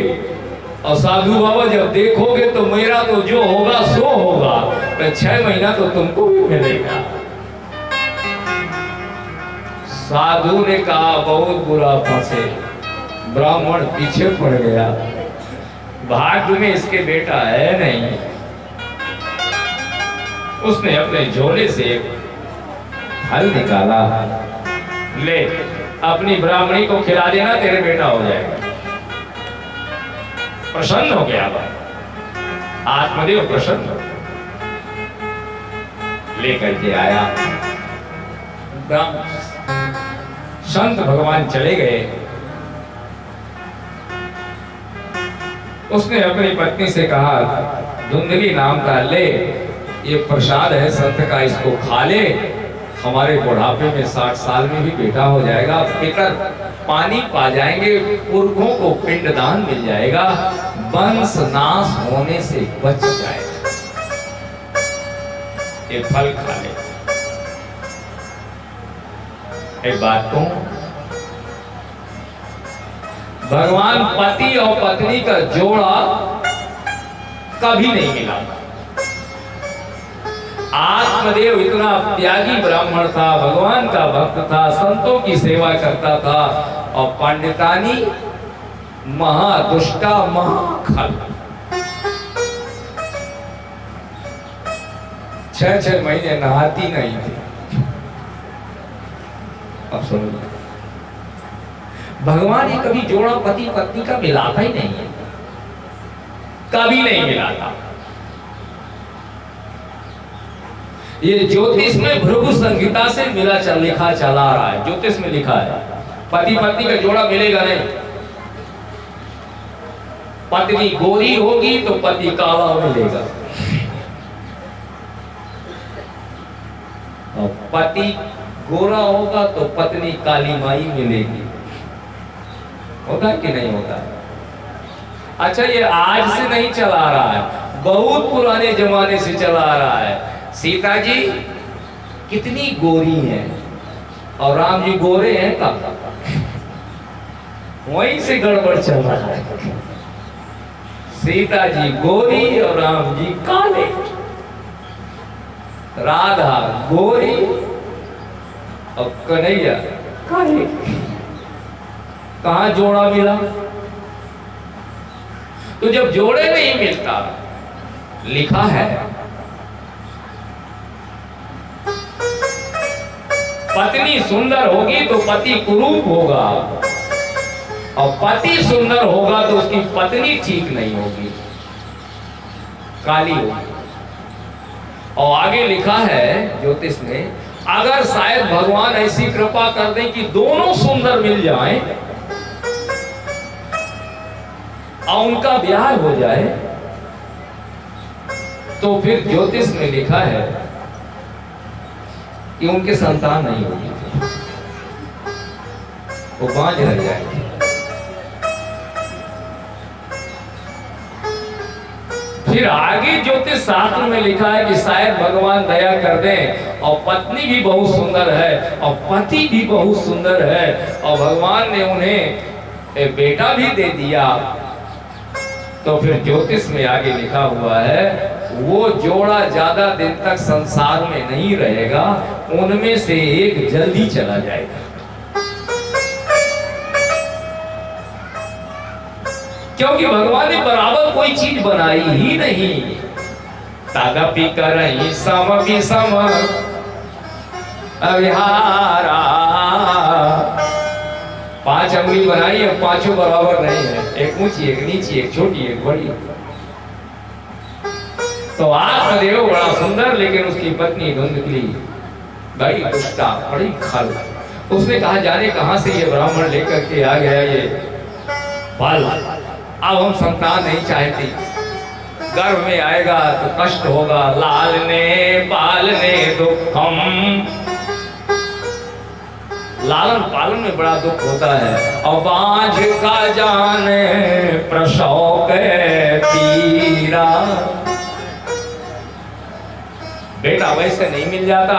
और साधु बाबा जब देखोगे तो मेरा तो जो होगा सो होगा, तो 6 महीना तो तुमको भी मिलेगा। साधु ने कहा बहुत बुरा फंसे। ब्राह्मण पीछे पड़ गया, भाग्य में इसके बेटा है नहीं। उसने अपने झोले से फल निकाला, ले अपनी ब्राह्मणी को खिला देना, तेरे बेटा हो जाएगा। प्रसन्न हो गया आत्मदेव, प्रसन्न हो लेकर के आया। संत भगवान चले गए। उसने अपनी पत्नी से कहा धुंधली नाम का ले, ये प्रसाद है संत का, इसको खा ले, हमारे बुढ़ापे में 60 साल में भी बेटा हो जाएगा, पितर पानी पा जाएंगे, पुरखों को पिंडदान मिल जाएगा, वंश नाश होने से बच जाएगा। ये फल खा ले। एक बात कहूं, भगवान पति और पत्नी का जोड़ा कभी नहीं मिला। आत्मदेव इतना त्यागी ब्राह्मण था, भगवान का भक्त था, संतों की सेवा करता था, और पंडितानी महादुष्टा महाखल। 6 महीने नहाती नहीं थी। अब सुनो, भगवान ये कभी जोड़ा पति पत्नी का मिलाता ही नहीं है, कभी नहीं मिलाता। ये ज्योतिष में भृगु संहिता से लिखा चला रहा है। ज्योतिष में लिखा है पति पत्नी का जोड़ा मिलेगा नहीं। पत्नी गोरी होगी तो पति काला मिलेगा, और पति गोरा होगा तो पत्नी काली माई मिलेगी। होता कि नहीं होता? अच्छा, ये आज से नहीं चला रहा है, बहुत पुराने जमाने से चला आ रहा है। सीता जी कितनी गोरी हैं और राम जी गोरे हैं, कब वहीं से गड़बड़ चल रहा है। सीता जी गोरी और राम जी काले, राधा गोरी और कन्हैया काले। कहां जोड़ा मिला? तो जब जोड़े नहीं मिलता, लिखा है पत्नी सुंदर होगी तो पति कुरूप होगा, और पति सुंदर होगा तो उसकी पत्नी ठीक नहीं होगी, काली होगी। और आगे लिखा है ज्योतिष में, अगर शायद भगवान ऐसी कृपा कर दें कि दोनों सुंदर मिल जाएं और उनका ब्याह हो जाए, तो फिर ज्योतिष में लिखा है कि उनके संतान नहीं होगी, वो बांझ रह जाएंगे। फिर आगे ज्योतिष शास्त्र में लिखा है कि शायद भगवान दया कर दें और पत्नी भी बहुत सुंदर है और पति भी बहुत सुंदर है, और भगवान ने उन्हें एक बेटा भी दे दिया। तो फिर ज्योतिष में आगे लिखा हुआ है वो जोड़ा ज्यादा दिन तक संसार में नहीं रहेगा, उनमें से एक जल्दी चला जाएगा। क्योंकि भगवान ने बराबर कोई चीज बनाई ही नहीं। तादपि करहि सम विषम अविहारा, 5 अंगुली बनाई और पांचों बराबर नहीं है, एक ऊंची एक नीची, एक छोटी एक बड़ी। तो आत्मदेव बड़ा सुंदर, लेकिन उसकी पत्नी धुंधली, बड़ी दुष्टा, बड़ी खल। उसने कहा जाने कहां से ये ब्राह्मण लेकर के आ गया ये फल, अब हम संतान नहीं चाहती, गर्भ में आएगा तो कष्ट होगा, लालने पालने दुखम, लालन पालन में बड़ा दुख होता है। और बांझ का जाने प्रसव के पीरा, बेटा वैसे नहीं मिल जाता।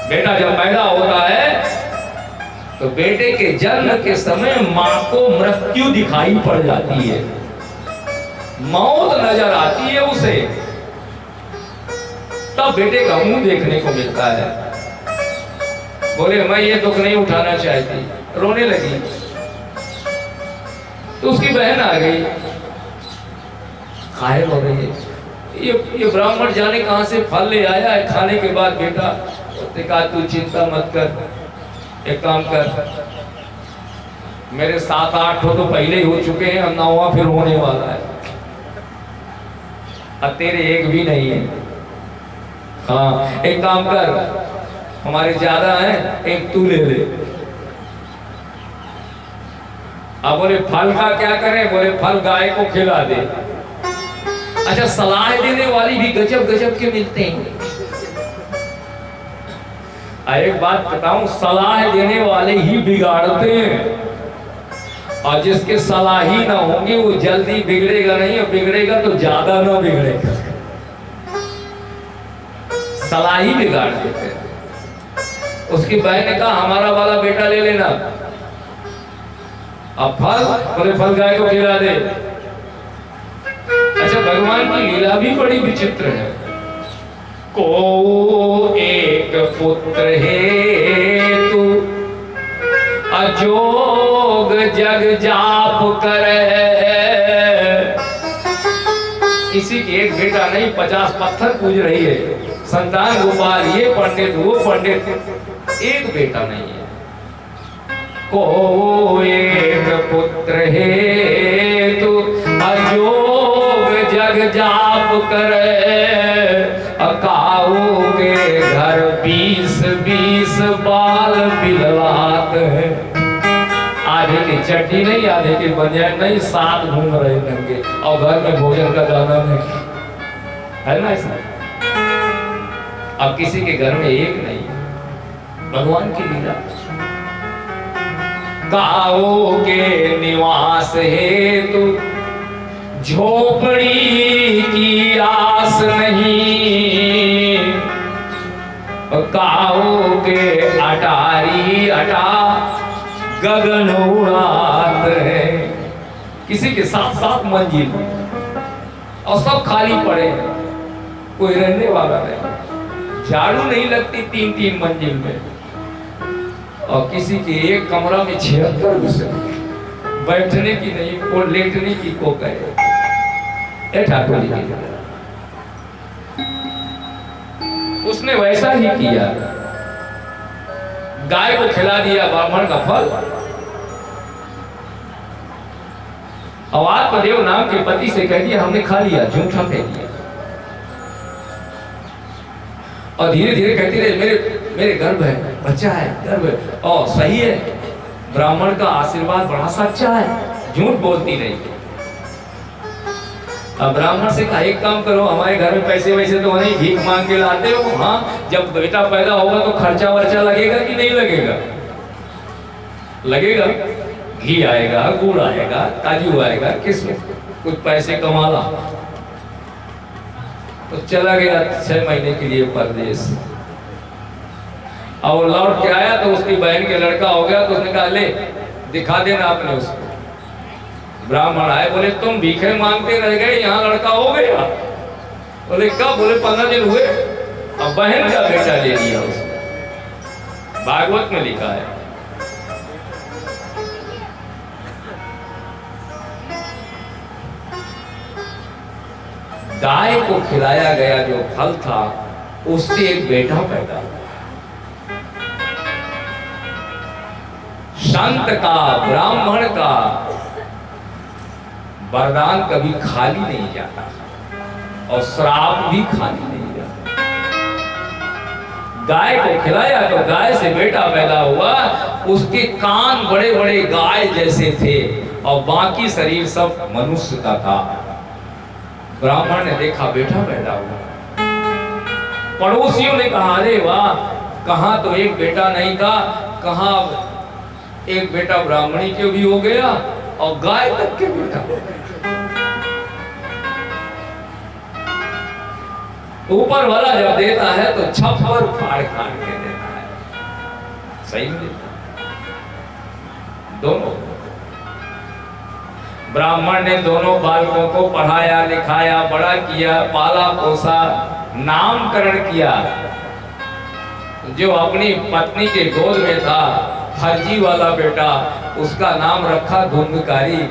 बेटा जब पैदा होता है तो बेटे के जन्म के समय मां को मृत्यु दिखाई पड़ जाती है, मौत नजर आती है उसे, तब बेटे का मुंह देखने को मिलता है। बोले मैं ये दुख नहीं उठाना चाहती, रोने लगी। तो उसकी बहन आ गई, खाए हो रही है, ये ब्राह्मण जाने कहां से फल ले आया है खाने के बाद। बेटा उसने कहा तू चिंता मत कर, एक काम कर, मेरे 7-8 तो पहले ही हो चुके हैं और 9वां फिर होने वाला है, अब तेरे एक भी नहीं है। हाँ एक काम कर, हमारे ज्यादा है, एक तू ले ले। अब बोले फल का क्या करें? बोले फल गाय को खिला दे। अच्छा सलाह देने वाली भी गजब गजब के मिलते हैं। एक बात बताऊं, सलाह देने वाले ही बिगाड़ते हैं, और जिसके सलाह ही ना होंगे वो जल्दी बिगड़ेगा नहीं, और बिगड़ेगा तो ज्यादा ना बिगड़ेगा, सलाह ही बिगाड़ देते हैं। उसकी बहन ने कहा हमारा वाला बेटा ले लेना। अब फल, बोले फल गाय को खिला दे। अच्छा भगवान की लीला भी बड़ी विचित्र है। को एक पुत्र हेतु अजोग जग जाप करे, किसी की एक बेटा नहीं 50 पत्थर पूज रही है, संतान गोपाल, ये पंडित वो पंडित, एक बेटा नहीं है। को एक पुत्र हेतु अजोग जग जाप करे, अकाऊ के घर 20-20 बाल बिलवात है। आधे की चट्टी नहीं, आधे की बनियान नहीं, 7 घूम रहे नंगे, और घर में भोजन का दाना नहीं है ना ऐसा। अब किसी के घर में एक नहीं, भगवान की लीला। काओ के निवास हेतु झोपड़ी की आस नहीं, काओ के अटारी अटा गगन उड़ात है। किसी के 7-7 मंजिल और सब खाली पड़े, कोई रहने वाला नहीं, झाड़ू नहीं लगती 3-3 मंजिल में, और किसी के एक कमरा में 76 विषय, बैठने की नहीं को लेटने की को कहे। ठाकुर जी उसने वैसा ही किया, गाय को खिला दिया ब्राह्मण का फल। अवात्मदेव नाम के पति से कह दिया हमने खा लिया, झूठा कह दिया, और धीरे धीरे कहती रहे मेरे गर्भ है, बच्चा है, गर्भ है, और सही है, ब्राह्मण का आशीर्वाद बड़ा सच्चा है, झूठ बोलती नहीं। अब ब्राह्मण से कहा एक काम करो, हमारे घर में पैसे वैसे तो नहीं, भीख मांग के लाते हो, हाँ जब बेटा पैदा होगा तो खर्चा वर्चा लगेगा कि नहीं लगेगा? लगेगा, घी आएगा, गुड़ आएगा, काजू आएगा, किसमें कुछ पैसे कमा ला। तो चला गया 6 महीने के लिए परदेश, और लौट के आया तो उसकी बहन के लड़का हो गया, तो उसने कहा ले दिखा देना आपने उसको। ब्राह्मण आए, बोले तुम भीखे मांगते रह गए, यहाँ लड़का हो गया। बोले कब? बोले 15 दिन हुए, अब बहन का बेटा ले लिया उसने। भागवत में लिखा है। गाय को खिलाया गया जो फल था उससे एक बेटा पैदा। संत का, ब्राह्मण का वरदान कभी खाली नहीं जाता, और श्राप भी खाली नहीं जाता। गाय को खिलाया तो गाय से बेटा पैदा हुआ। उसके कान बड़े बड़े गाय जैसे थे और बाकी शरीर सब मनुष्य का था। ब्राह्मण ने देखा बेटा पैदा हुआ। पड़ोसियों ने कहा अरे वाह, कहां तो एक बेटा नहीं था, कहां एक बेटा ब्राह्मणी के भी हो गया और गाय तक के बेटा हो गया। ऊपर वाला जब देता है तो छप्पर फाड़ फाड़ के देता है। सही में दोनों ब्राह्मण ने दोनों बालकों को पढ़ाया लिखाया, बड़ा किया, पाला पोसा, नामकरण किया। जो अपनी पत्नी के गोद में था फर्जी वाला बेटा, उसका नाम रखा धुंधकारी।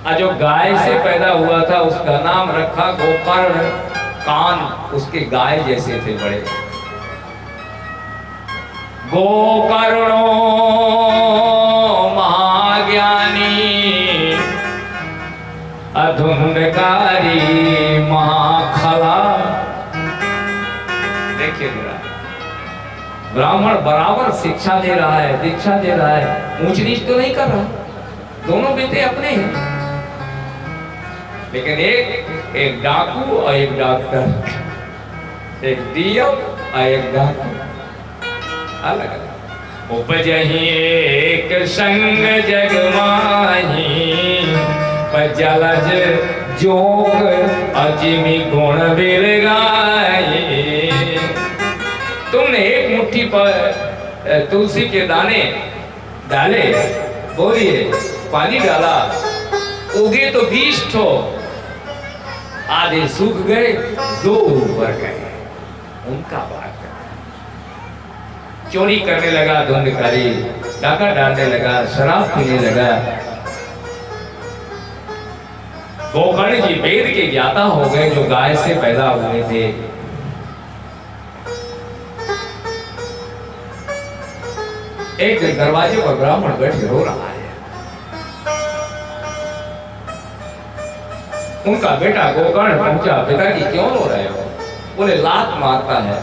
और जो गाय से पैदा हुआ था उसका नाम रखा गोकर्ण। कान उसके गाय जैसे थे बड़े। गोकर्णो महाज्ञानी अधुंधकारी महाखला। देखिए मेरा ब्राह्मण बराबर शिक्षा दे रहा है, दीक्षा दे रहा है, ऊंच नीच तो नहीं कर रहा। दोनों बेटे अपने हैं, लेकिन एक डाकू और एक डॉक्टर, एक डीएम और एक डाकू, अलग अलग। उपजही एक संग जग माही, पर जलज जोग अजिमी गुण बिर गाये। तुमने एक मुट्ठी पर तुलसी के दाने डाले, बोलिए पानी डाला, उगे तो 20 ठो, आधे सूख गए, 2 उबर गए। उनका बात चोरी करने लगा धुंधकारी, डाका डालने लगा, शराब पीने लगा। गोकर्ण जी वेद के ज्ञाता हो गए जो गाय से पैदा हुए थे। एक दरवाजे पर ब्राह्मण बैठ रो रहा है। उनका बेटा गोकर्ण पहुंचा, पिताजी क्यों रो रहे हो? बोले लात मारता है,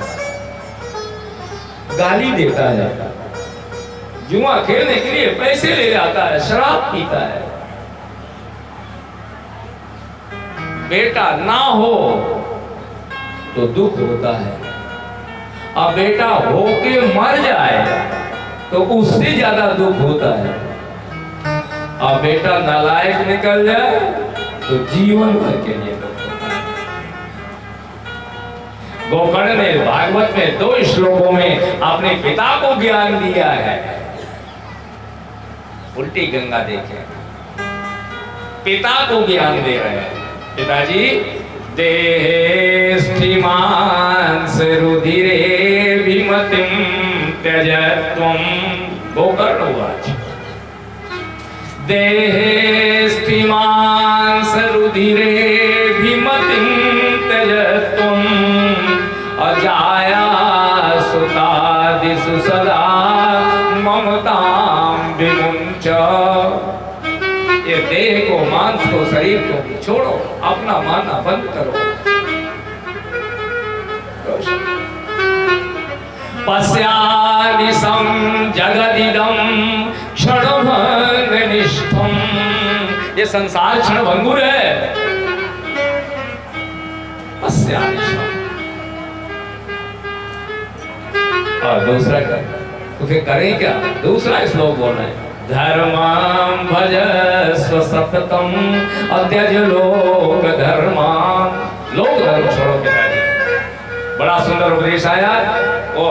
गाली देता है, जुआ खेलने के लिए पैसे ले जाता है, शराब पीता है। बेटा ना हो तो दुख होता है, अब बेटा होके मर जाए तो उससे ज्यादा दुख होता है। अब बेटा नालायक निकल जाए तो जीवन भर के लिए दुख होता है। गोकर्ण ने भागवत में 2 श्लोकों में अपने पिता को ज्ञान दिया है। उल्टी गंगा देखे, पिता को ज्ञान दे रहे हैं। पिताजी देहे स्थिमांस रुधिरे विमतिम त्यजत्वम। गोकर्ण उवाच देहे स्थिमांस रुधिरे विमतिम त्यजत्वम अजाया सुतादिषु सदा ममतां विमुञ्च। ये देह को, मांस को, शरीर को छोड़ो, अपना मानना बंद करो। पश्यानिशं जगदिदं क्षणभंगनिष्ठं। ये संसार क्षणभंगुर है। पश्यानिशं। और दूसरा क्या? तो फिर करें क्या? दूसरा श्लोक बोल रहे हैं, धर्मां भजस्व सततम अत्यज लोक धर्मां। लोक धर्म छोड़ो पिताजी। बड़ा सुंदर उपदेश आया। वो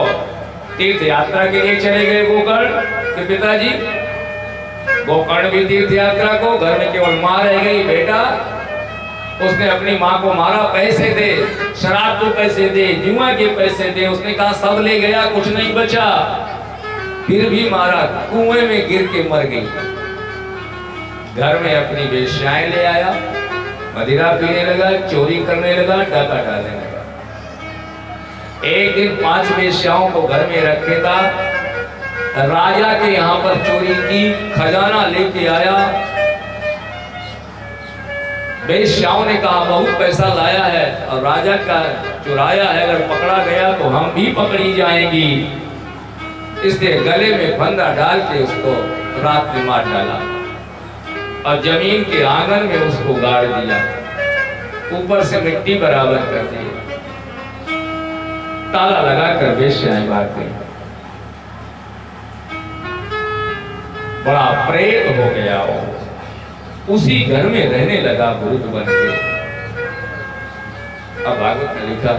तीर्थ यात्रा के लिए चले गए गोकर्ण के पिताजी। गोकर्ण भी तीर्थ यात्रा को, घर में केवल मां रह गई बेटा। उसने अपनी माँ को मारा, पैसे दे, शराब के पैसे दे, जुआ के पैसे दे। उसने कहा सब ले गया, कुछ नहीं बचा। फिर भी मारा, कुएं में गिर के मर गई। घर में अपनी वेश्याएं ले आया, मदिरा पीने लगा, चोरी करने लगा, डाका डालने लगा। एक दिन 5 वेश्याओं को घर में रखे था। राजा के यहाँ पर चोरी की, खजाना लेके आया। वेश्याओं ने कहा बहुत पैसा लाया है और राजा का चुराया है, अगर पकड़ा गया तो हम भी पकड़ी जाएंगी। इसलिए गले में फंदा डाल के उसको रात में मार डाला और जमीन के आंगन में उसको गाड़ दिया, ऊपर से मिट्टी बराबर कर दी, ताला लगाकर वेश्याएं भाग गई। बड़ा प्रेत हो गया वो, उसी घर में रहने लगा भूत बन के। अब भागवत में लिखा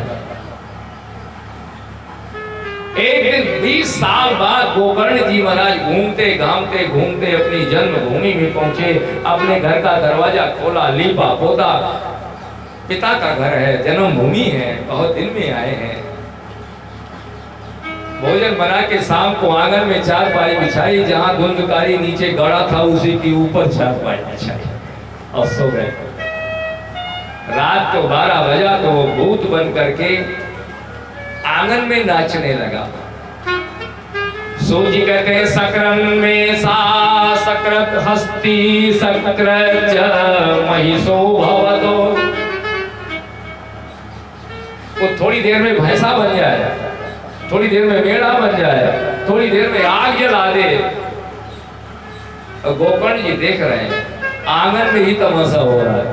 एक दिन 20 साल बाद गोकर्ण जी महाराज घूमते घामते घूमते अपनी जन्मभूमि में पहुंचे। अपने घर का दरवाजा खोला, लीपा पोता, पिता का घर है, जन्मभूमि है, बहुत दिन में आए हैं। भोजन बना के शाम को आंगन में चारपाई बिछाई, जहां धुंधकारी नीचे गड़ा था उसी के ऊपर चारपाई बिछाई और सो गए। रात को 12 बजा तो वो भूत बन करके आंगन में नाचने लगा। सूजी कहते हैं सक्रण में सा सकृत हस्ती सकृत महिषो भवतो। वो थोड़ी देर में भैंसा बन जाए, थोड़ी देर में मेढ़ा बन जाए, थोड़ी देर में आग जला दे। और गोकर्ण जी देख रहे हैं आंगन में ही तमाशा हो रहा है।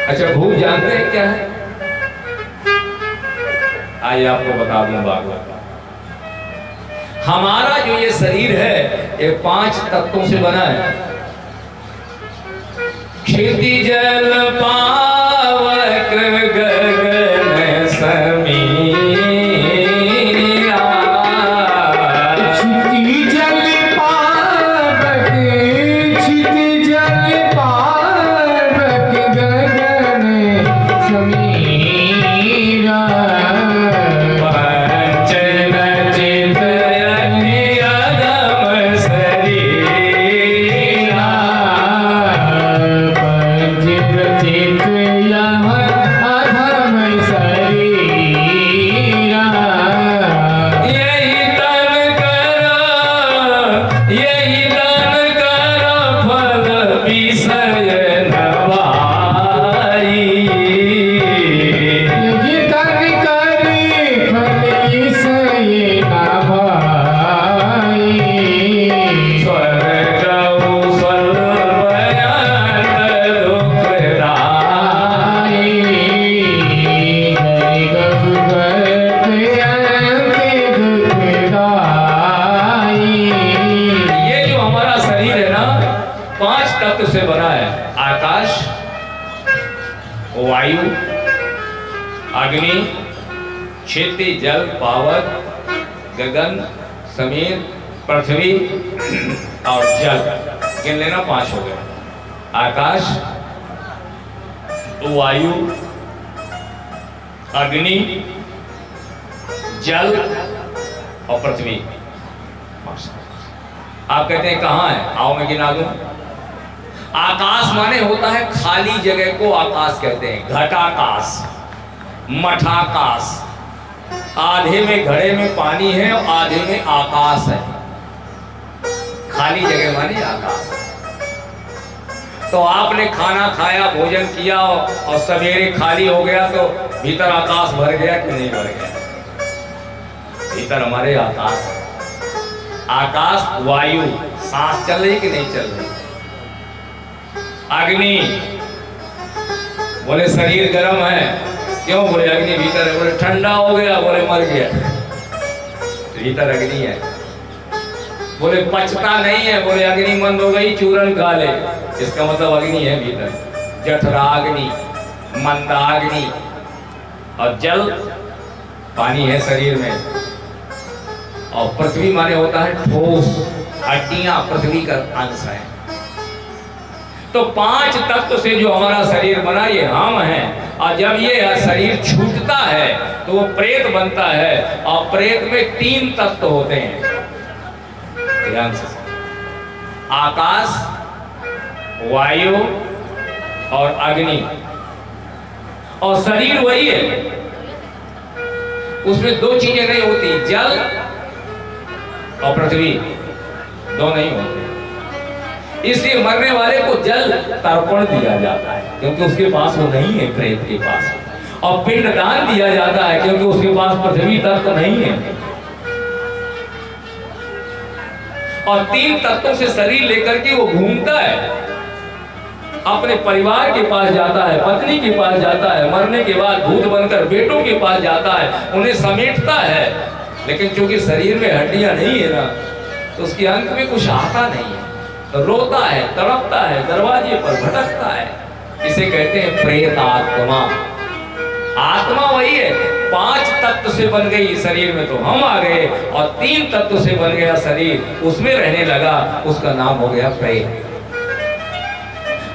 अच्छा भूत जानते हैं क्या है? आइए आपको बता दूं भागवत। हमारा जो ये शरीर है ये 5 तत्वों से बना है। क्षिति जल पावक गगन समीरा। क्षिति जल पावक, क्षिति जल पावक गगन समीरा। से बना है। आकाश, वायु, अग्नि, क्षिति जल पावक गगन समीर पृथ्वी और जल। गिन लेना 5 हो गए। आकाश, वायु, अग्नि, जल और पृथ्वी। आप कहते हैं कहाँ है? आओ मैं गिना दूं। आकाश माने होता है खाली जगह को आकाश कहते हैं। घटाकाश, मठाकाश, आधे में घड़े में पानी है और आधे में आकाश है। खाली जगह माने आकाश। तो आपने खाना खाया, भोजन किया और सवेरे खाली हो गया तो भीतर आकाश भर गया कि नहीं भर गया? भीतर हमारे आकाश। आकाश, वायु, सांस चल रही कि नहीं चल रही? अग्नि, बोले शरीर गर्म है, क्यों? बोले अग्नि भीतर है। बोले ठंडा हो गया, बोले मर गया। भीतर अग्नि है। बोले पचता नहीं है, बोले अग्नि मंद हो गई, चूरन खा ले। इसका मतलब अग्नि है भीतर। जठराग्नि, मंदाग्नि। और जल, पानी है शरीर में। और पृथ्वी माने होता है ठोस, हड्डियां पृथ्वी का अंश है। तो 5 तत्व से जो हमारा शरीर बना ये हम हैं। और जब ये शरीर छूटता है तो वो प्रेत बनता है। और प्रेत में 3 तत्व होते हैं, ध्यान से। आकाश, वायु और अग्नि। और शरीर वही है, उसमें 2 चीजें नहीं होती, जल और पृथ्वी, 2 नहीं होते। इसलिए मरने वाले को जल तर्पण दिया जाता है, क्योंकि उसके पास वो नहीं है प्रेत के पास। और पिंडदान दिया जाता है, क्योंकि उसके पास पृथ्वी तत्व नहीं है। और 3 तत्वों से शरीर लेकर के वो घूमता है, अपने परिवार के पास जाता है, पत्नी के पास जाता है, मरने के बाद भूत बनकर बेटों के पास जाता है, उन्हें समेटता है। लेकिन चूंकि शरीर में हड्डियां नहीं है ना, तो उसके अंत में कुछ आता नहीं है, तो रोता है, तड़पता है, दरवाजे पर भटकता है। इसे कहते हैं प्रेत आत्मा। आत्मा वही है, 5 तत्व से बन गई शरीर में तो हम आ गए, और 3 तत्व से बन गया शरीर, उसमें रहने लगा, उसका नाम हो गया प्रेत।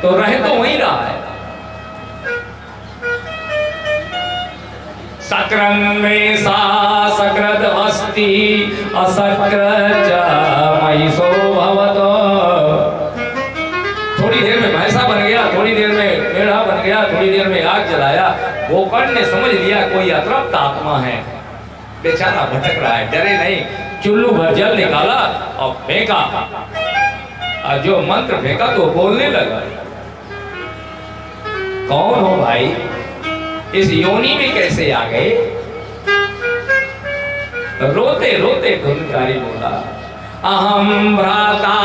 तो रह तो वही रहा है। सक्रम में सा सकृत अस्ति असकृत महिषो भवतो। थोड़ी देर में भैंसा बन गया, थोड़ी देर में मेढ़ा बन गया, थोड़ी देर में आग जलाया। गोकर्ण ने समझ लिया कोई अतृप्त आत्मा है, बेचारा भटक रहा है, डरे नहीं, चुल्लू भर जल निकाला और फेंका। और जो मंत्र फेंका तो बोलने लगा, कौन हो भाई, इस योनि में कैसे आ गए? रोते रोते धुंधकारी बोला, अहम भ्राता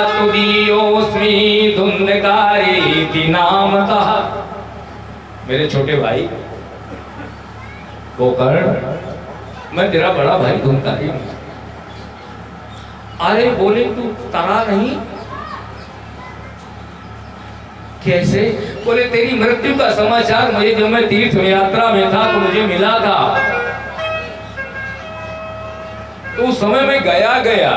तुदीयोस्मि धुंधकारी नामतः। मेरे छोटे भाई गोकर्ण, मैं तेरा बड़ा भाई धुंधकारी हूं। अरे बोले तू तरा नहीं? कैसे? बोले तेरी मृत्यु का समाचार मुझे जब मैं तीर्थ यात्रा में था तो मुझे मिला था, तो उस समय में गया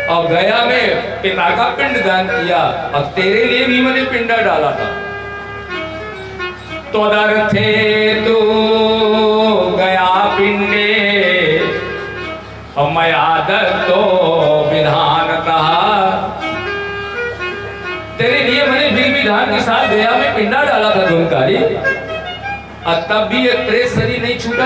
और गया में पिता का पिंड दान किया, और तेरे लिए भी मैंने पिंडा डाला था। त्वदर्थे तू गया पिंडे मया दत्तो विधानतः। तेरे लिए मैंने विधि विधान के साथ गया में पिंडा डाला था धुंधकारी, और तब भी एक प्रेत शरीर नहीं छूटा।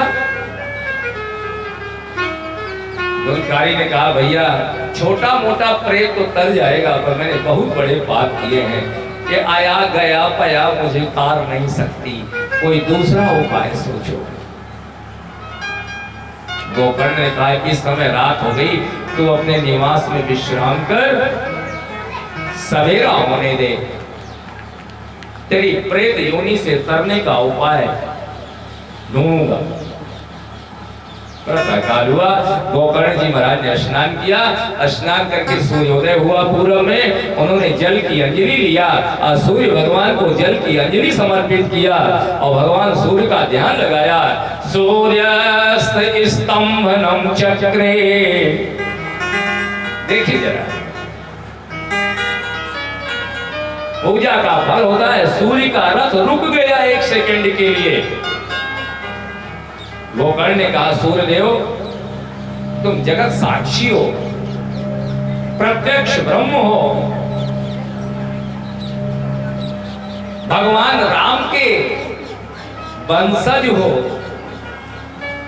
धुंधकारी ने कहा, भैया छोटा मोटा प्रेत तो तर जाएगा, पर मैंने बहुत बड़े पाप किए हैं, ये आया गया पया मुझे तार नहीं सकती, कोई दूसरा उपाय सोचो। गोकर्ण ने कहा, इस समय रात हो गई, तू अपने निवास में विश्राम कर, सवेरा होने दे, तेरी प्रेत योनि से तरने का उपाय ढूंढूंगा। प्रातःकाल हुआ, गोकर्ण जी महाराज ने स्नान किया, स्नान करके सूर्योदय हुआ पूर्व में, उन्होंने जल की अंजलि लिया और सूर्य भगवान को जल की अंजलि समर्पित किया और भगवान सूर्य का ध्यान लगाया। सूर्यस्त स्तंभनम चक्रे, देखिए जरा, पूजा का फल होता है, सूर्य का रथ रुक गया 1 सेकंड के लिए। गोकर्ण ने कहा, सूर्यदेव तुम जगत साक्षी हो, प्रत्यक्ष ब्रह्म हो, भगवान राम के वंशज हो,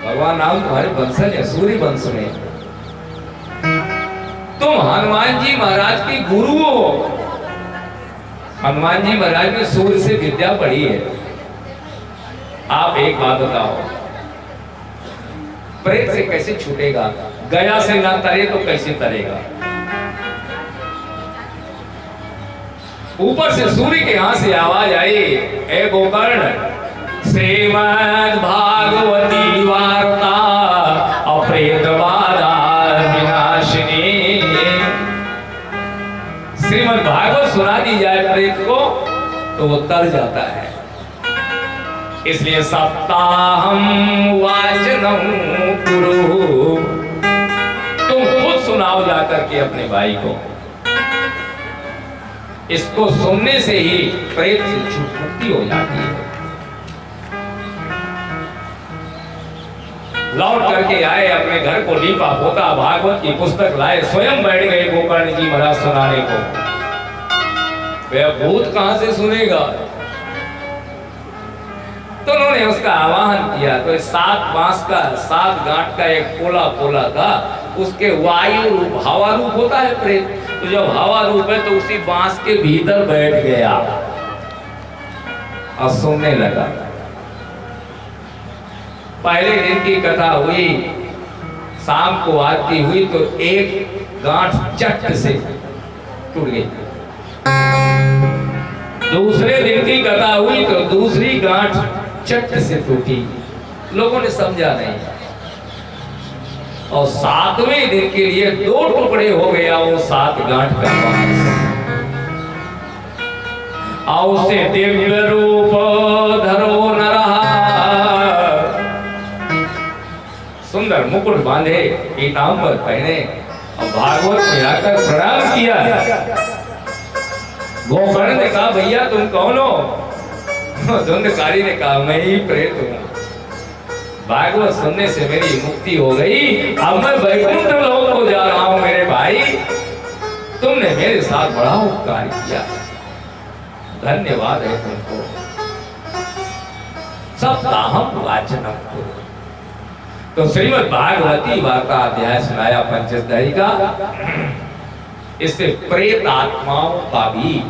भगवान राम तुम्हारे वंशज है, सूर्य वंश में। तुम हनुमान जी महाराज के गुरु हो, हनुमान जी महाराज ने सूर्य से विद्या पढ़ी है। आप एक बात बताओ, प्रेत से कैसे छूटेगा? गया से ना तरे तो कैसे तरेगा? ऊपर से सूर्य के यहां से आवाज आई, ए गोकर्ण, श्रीमद् भागवती वार्ता अप्रेत बाधा विनाशिनी। श्रीमद् भागवत सुना दी जाए प्रेत को तो वो तर जाता है। इसलिए सप्ताहम वाचनम कुरु, तुम खुद सुनाओ जाकर के अपने भाई को। इसको सुनने से ही प्रेत से मुक्ति हो जाती है। लौट करके आए, अपने घर को लीपा पोता, भागवत की पुस्तक लाए, स्वयं बैठ गए गोकर्ण जी महाराज सुनाने को। वह भूत कहां से सुनेगा? तो उन्होंने उसका आवाहन किया, तो 7 बांस का 7 गांठ का एक पोला था, उसके वायु रूप हवा रूप होता है प्रेत, तो जब हवा रूप है तो उसी बांस के भीतर बैठ गया और सुनने लगा। पहले दिन की कथा हुई, शाम को आरती हुई तो एक गांठ चट से टूट गई। दूसरे दिन की कथा हुई तो दूसरी गांठ चट से टूटी, लोगों ने समझा नहीं। और सातवें दिन के लिए 2 टुकड़े हो गया वो 7 गांठ का बांस। और उसे दिव्य रूप धरो न रहा, सुंदर मुकुट बांधे, पीतांबर पहने और भागवत में आकर प्रणाम किया। गोकर्ण ने कहा भैया तुम कौन हो? धुंधकारी ने कहा मैं ही प्रेत हूँ, भागवत सुनने से मेरी मुक्ति हो गई, अब मैं वैकुंठ लोक को जा रहा हूँ। मेरे भाई तुमने मेरे साथ बड़ा उपकार किया, धन्यवाद है तुमको। सप्ताहम वाचनम कुरु। तो श्रीमद् भागवती वार्ता अध्याय सुनाया पंचदशी का। इससे प्रेत आत्माओं का भी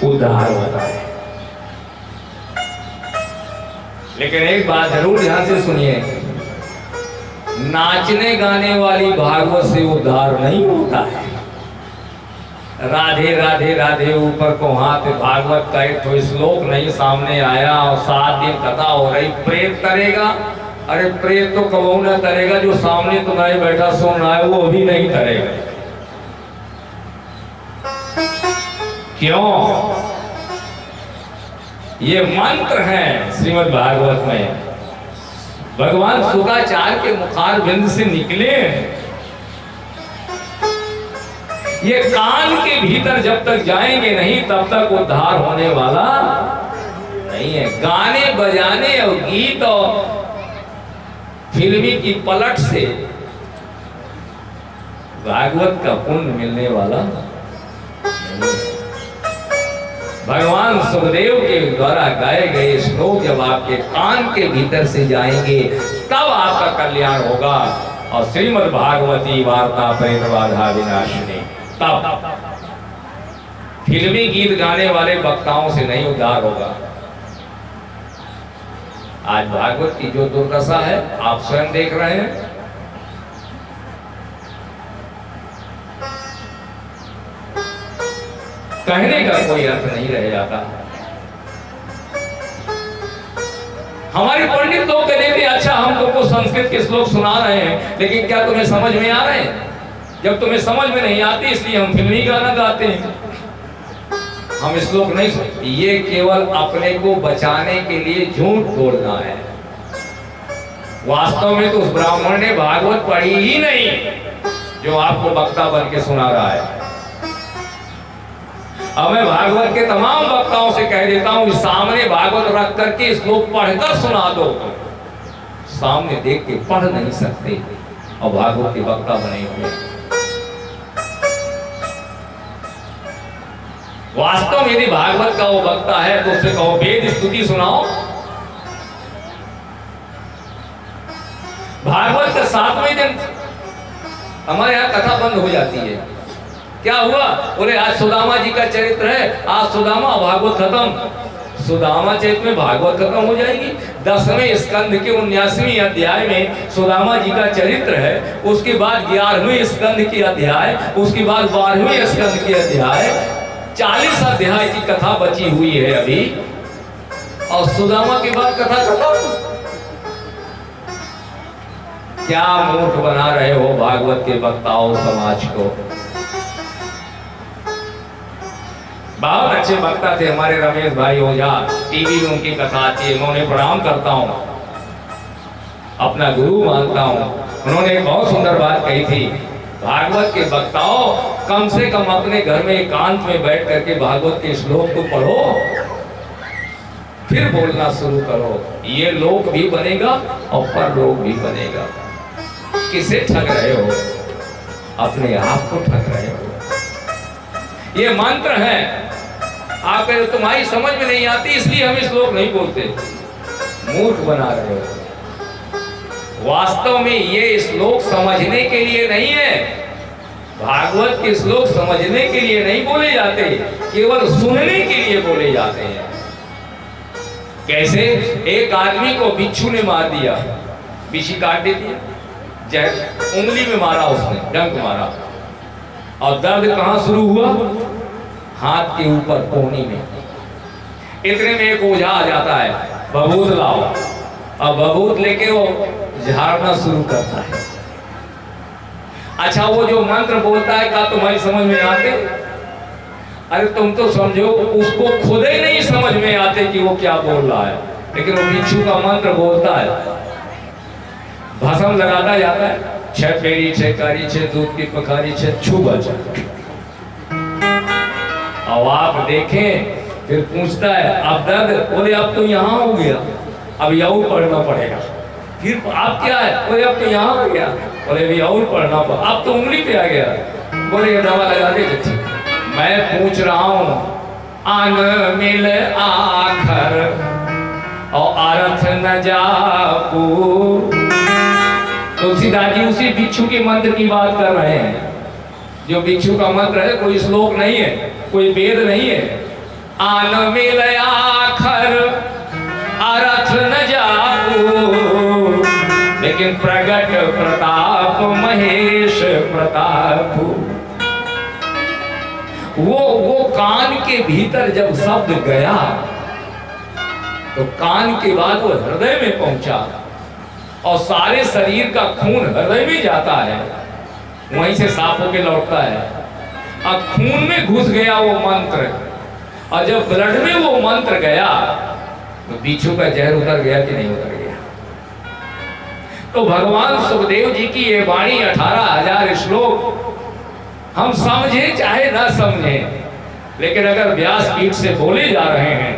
उद्धार होता है। लेकिन एक बात जरूर ध्यान से सुनिए, नाचने गाने वाली भागवत से उद्धार नहीं होता है। राधे राधे राधे ऊपर को हाथ, भागवत का एक तो श्लोक नहीं सामने आया और 7 दिन कथा हो रही, प्रेत करेगा? अरे प्रेत तो कबू न करेगा, जो सामने तुम्हारे बैठा सुन रहा है वो भी नहीं करेगा। क्यों? ये मंत्र है श्रीमद् भागवत में, भगवान शुक्राचार्य के मुखार बिंद से निकले। ये कान के भीतर जब तक जाएंगे नहीं तब तक उद्धार होने वाला नहीं है। गाने बजाने और गीत और फिल्मी की पलट से भागवत का पुण्य मिलने वाला नहीं है। भगवान सुखदेव के द्वारा गाए गए श्लोक जब आपके कान के भीतर से जाएंगे तब आपका कल्याण होगा। और श्रीमद् भागवती वार्ता परिणबाधा विनाशिनी, तब फिल्मी गीत गाने वाले वक्ताओं से नहीं उद्धार होगा। आज भागवत की जो दुर्दशा है आप स्वयं देख रहे हैं। कहने का कोई अर्थ नहीं रह जाता। हमारे पंडित लोग कहते थे अच्छा हम तुमको संस्कृत के श्लोक सुना रहे हैं, लेकिन क्या तुम्हें समझ में आ रहे हैं? जब तुम्हें समझ में नहीं आती इसलिए हम फिल्मी गाना गाते हैं, हम श्लोक नहीं सुनते। ये केवल अपने को बचाने के लिए झूठ बोलना है। वास्तव में तो उस ब्राह्मण ने भागवत पढ़ी ही नहीं जो आपको वक्ता बन के सुना रहा है। अब मैं भागवत के तमाम वक्ताओं से कह देता हूं सामने भागवत रख करके श्लोक पढ़कर सुना दो। सामने देख के पढ़ नहीं सकते और भागवत के वक्ता बने हुए। वास्तव में यदि भागवत का वो वक्ता है तो उससे कहो वेद स्तुति सुनाओ। भागवत का 7वें दिन हमारे यहाँ कथा बंद हो जाती है। क्या हुआ? बोले आज सुदामा जी का चरित्र है, आज सुदामा भागवत खत्म। सुदामा चरित्र में भागवत खत्म हो जाएगी? 10वें स्कंद के 79वें अध्याय में सुदामा जी का चरित्र है, उसके बाद 11वें स्कंद के अध्याय, उसके बाद 12वें स्कंद के अध्याय, 40 अध्याय की कथा बची हुई है अभी, और सुदामा के बाद कथा खत्म। क्या मूर्ख बना रहे हो भागवत के वक्ताओं समाज को। बहुत अच्छे वक्ता थे हमारे रमेश भाई ओझा, टीवी में उनकी कथा आती है, मैं उन्हें प्रणाम करता हूँ, अपना गुरु मानता हूँ। उन्होंने एक बहुत सुंदर बात कही थी, भागवत के वक्ताओं कम से कम अपने घर में एकांत में बैठ करके भागवत के श्लोक को पढ़ो, फिर बोलना शुरू करो। ये लोक भी बनेगा और परलोक भी बनेगा। किसे ठग रहे हो? अपने आप को ठग रहे हो। ये मंत्र है, आप कहते तुम्हारी समझ में नहीं आती इसलिए हम श्लोक नहीं बोलते, मूर्ख बना रहे हो। वास्तव में ये श्लोक समझने के लिए नहीं है, भागवत के श्लोक समझने के लिए नहीं बोले जाते, केवल सुनने के लिए बोले जाते हैं। कैसे? एक आदमी को बिच्छू ने मार दिया, बिच्छी काट देती, उंगली में मारा उसने, डंक मारा, और दर्द कहां शुरू हुआ? हाथ के ऊपर कोहनी में। इतने में एक ओझा आ जाता है, बबूत लाओ, और बबूत लेके वो झाड़ना शुरू करता है। अच्छा, वो जो मंत्र बोलता है क्या तुम्हारी समझ में आते? अरे तुम तो समझो उसको खुद ही नहीं समझ में आते कि वो क्या बोल रहा है, लेकिन वो बिच्छू का मंत्र बोलता है, भस्म लगाता जाता है, 6 पेड़ी 6 कारी 6 दूध की पखारी 6 छू बचा। अब आप देखें, फिर पूछता है अब दर्द? बोले अब तो यहाँ हो गया, अब यहू पढ़ना पड़ेगा। फिर आप क्या है? बोले अब तो यहाँ हो गया, बोले भी और पढ़ना पड़ा, अब तो उंगली पे आ गया, बोले ये दवा लगा दे। मैं पूछ रहा हूँ, आन मिल आखर और अर्थ न जापू। तुलसीदास जी उसी बिच्छू के मंत्र की बात कर रहे हैं, जो बिच्छू का मंत्र है, कोई श्लोक नहीं है, कोई वेद नहीं है। आन मिल आखर अर्थ न जापू, लेकिन प्रगट प्रताप महेश प्रताप। वो कान के भीतर जब शब्द गया तो कान के बाद वो हृदय में पहुंचा, और सारे शरीर का खून हृदय में जाता है, वहीं से साफ होके लौटता है। अब खून में घुस गया वो मंत्र, और जब ब्लड में वो मंत्र गया तो बिच्छू का जहर उतर गया कि नहीं उतर गया? तो भगवान सुखदेव जी की ये वाणी 18,000 श्लोक हम समझे चाहे ना समझे, लेकिन अगर व्यास पीठ से बोले जा रहे हैं,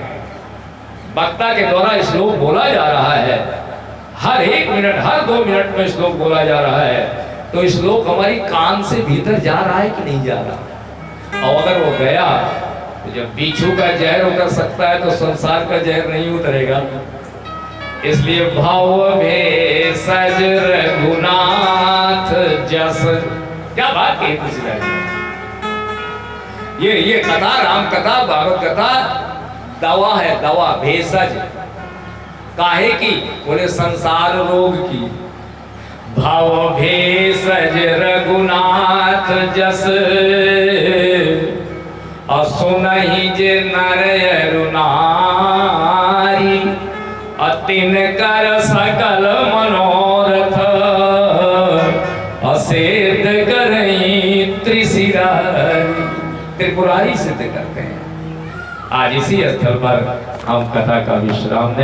वक्ता के द्वारा श्लोक बोला जा रहा है, हर 1 मिनट हर 2 मिनट में श्लोक बोला जा रहा है, तो श्लोक हमारी कान से भीतर जा रहा है कि नहीं जा रहा? और अगर वो गया तो जब बिच्छू का जहर उतर सकता है तो संसार का जहर नहीं उतरेगा। इसलिए भाव भेषज रघुनाथ जस। क्या बात की तुलसीदास जी, ये कथा, राम कथा, भागवत कथा दवा है, दवा। भेषज काहे की? बोले संसार रोग की। भाव भेषज रघुनाथ जस, असुनहि जे नर अरु नारी, अतिन कर सकल मनोरथ, असिद्ध करई त्रिशिरारी। त्रिपुरारी सिद्ध करते हैं। आज इसी स्थल पर हम कथा का विश्राम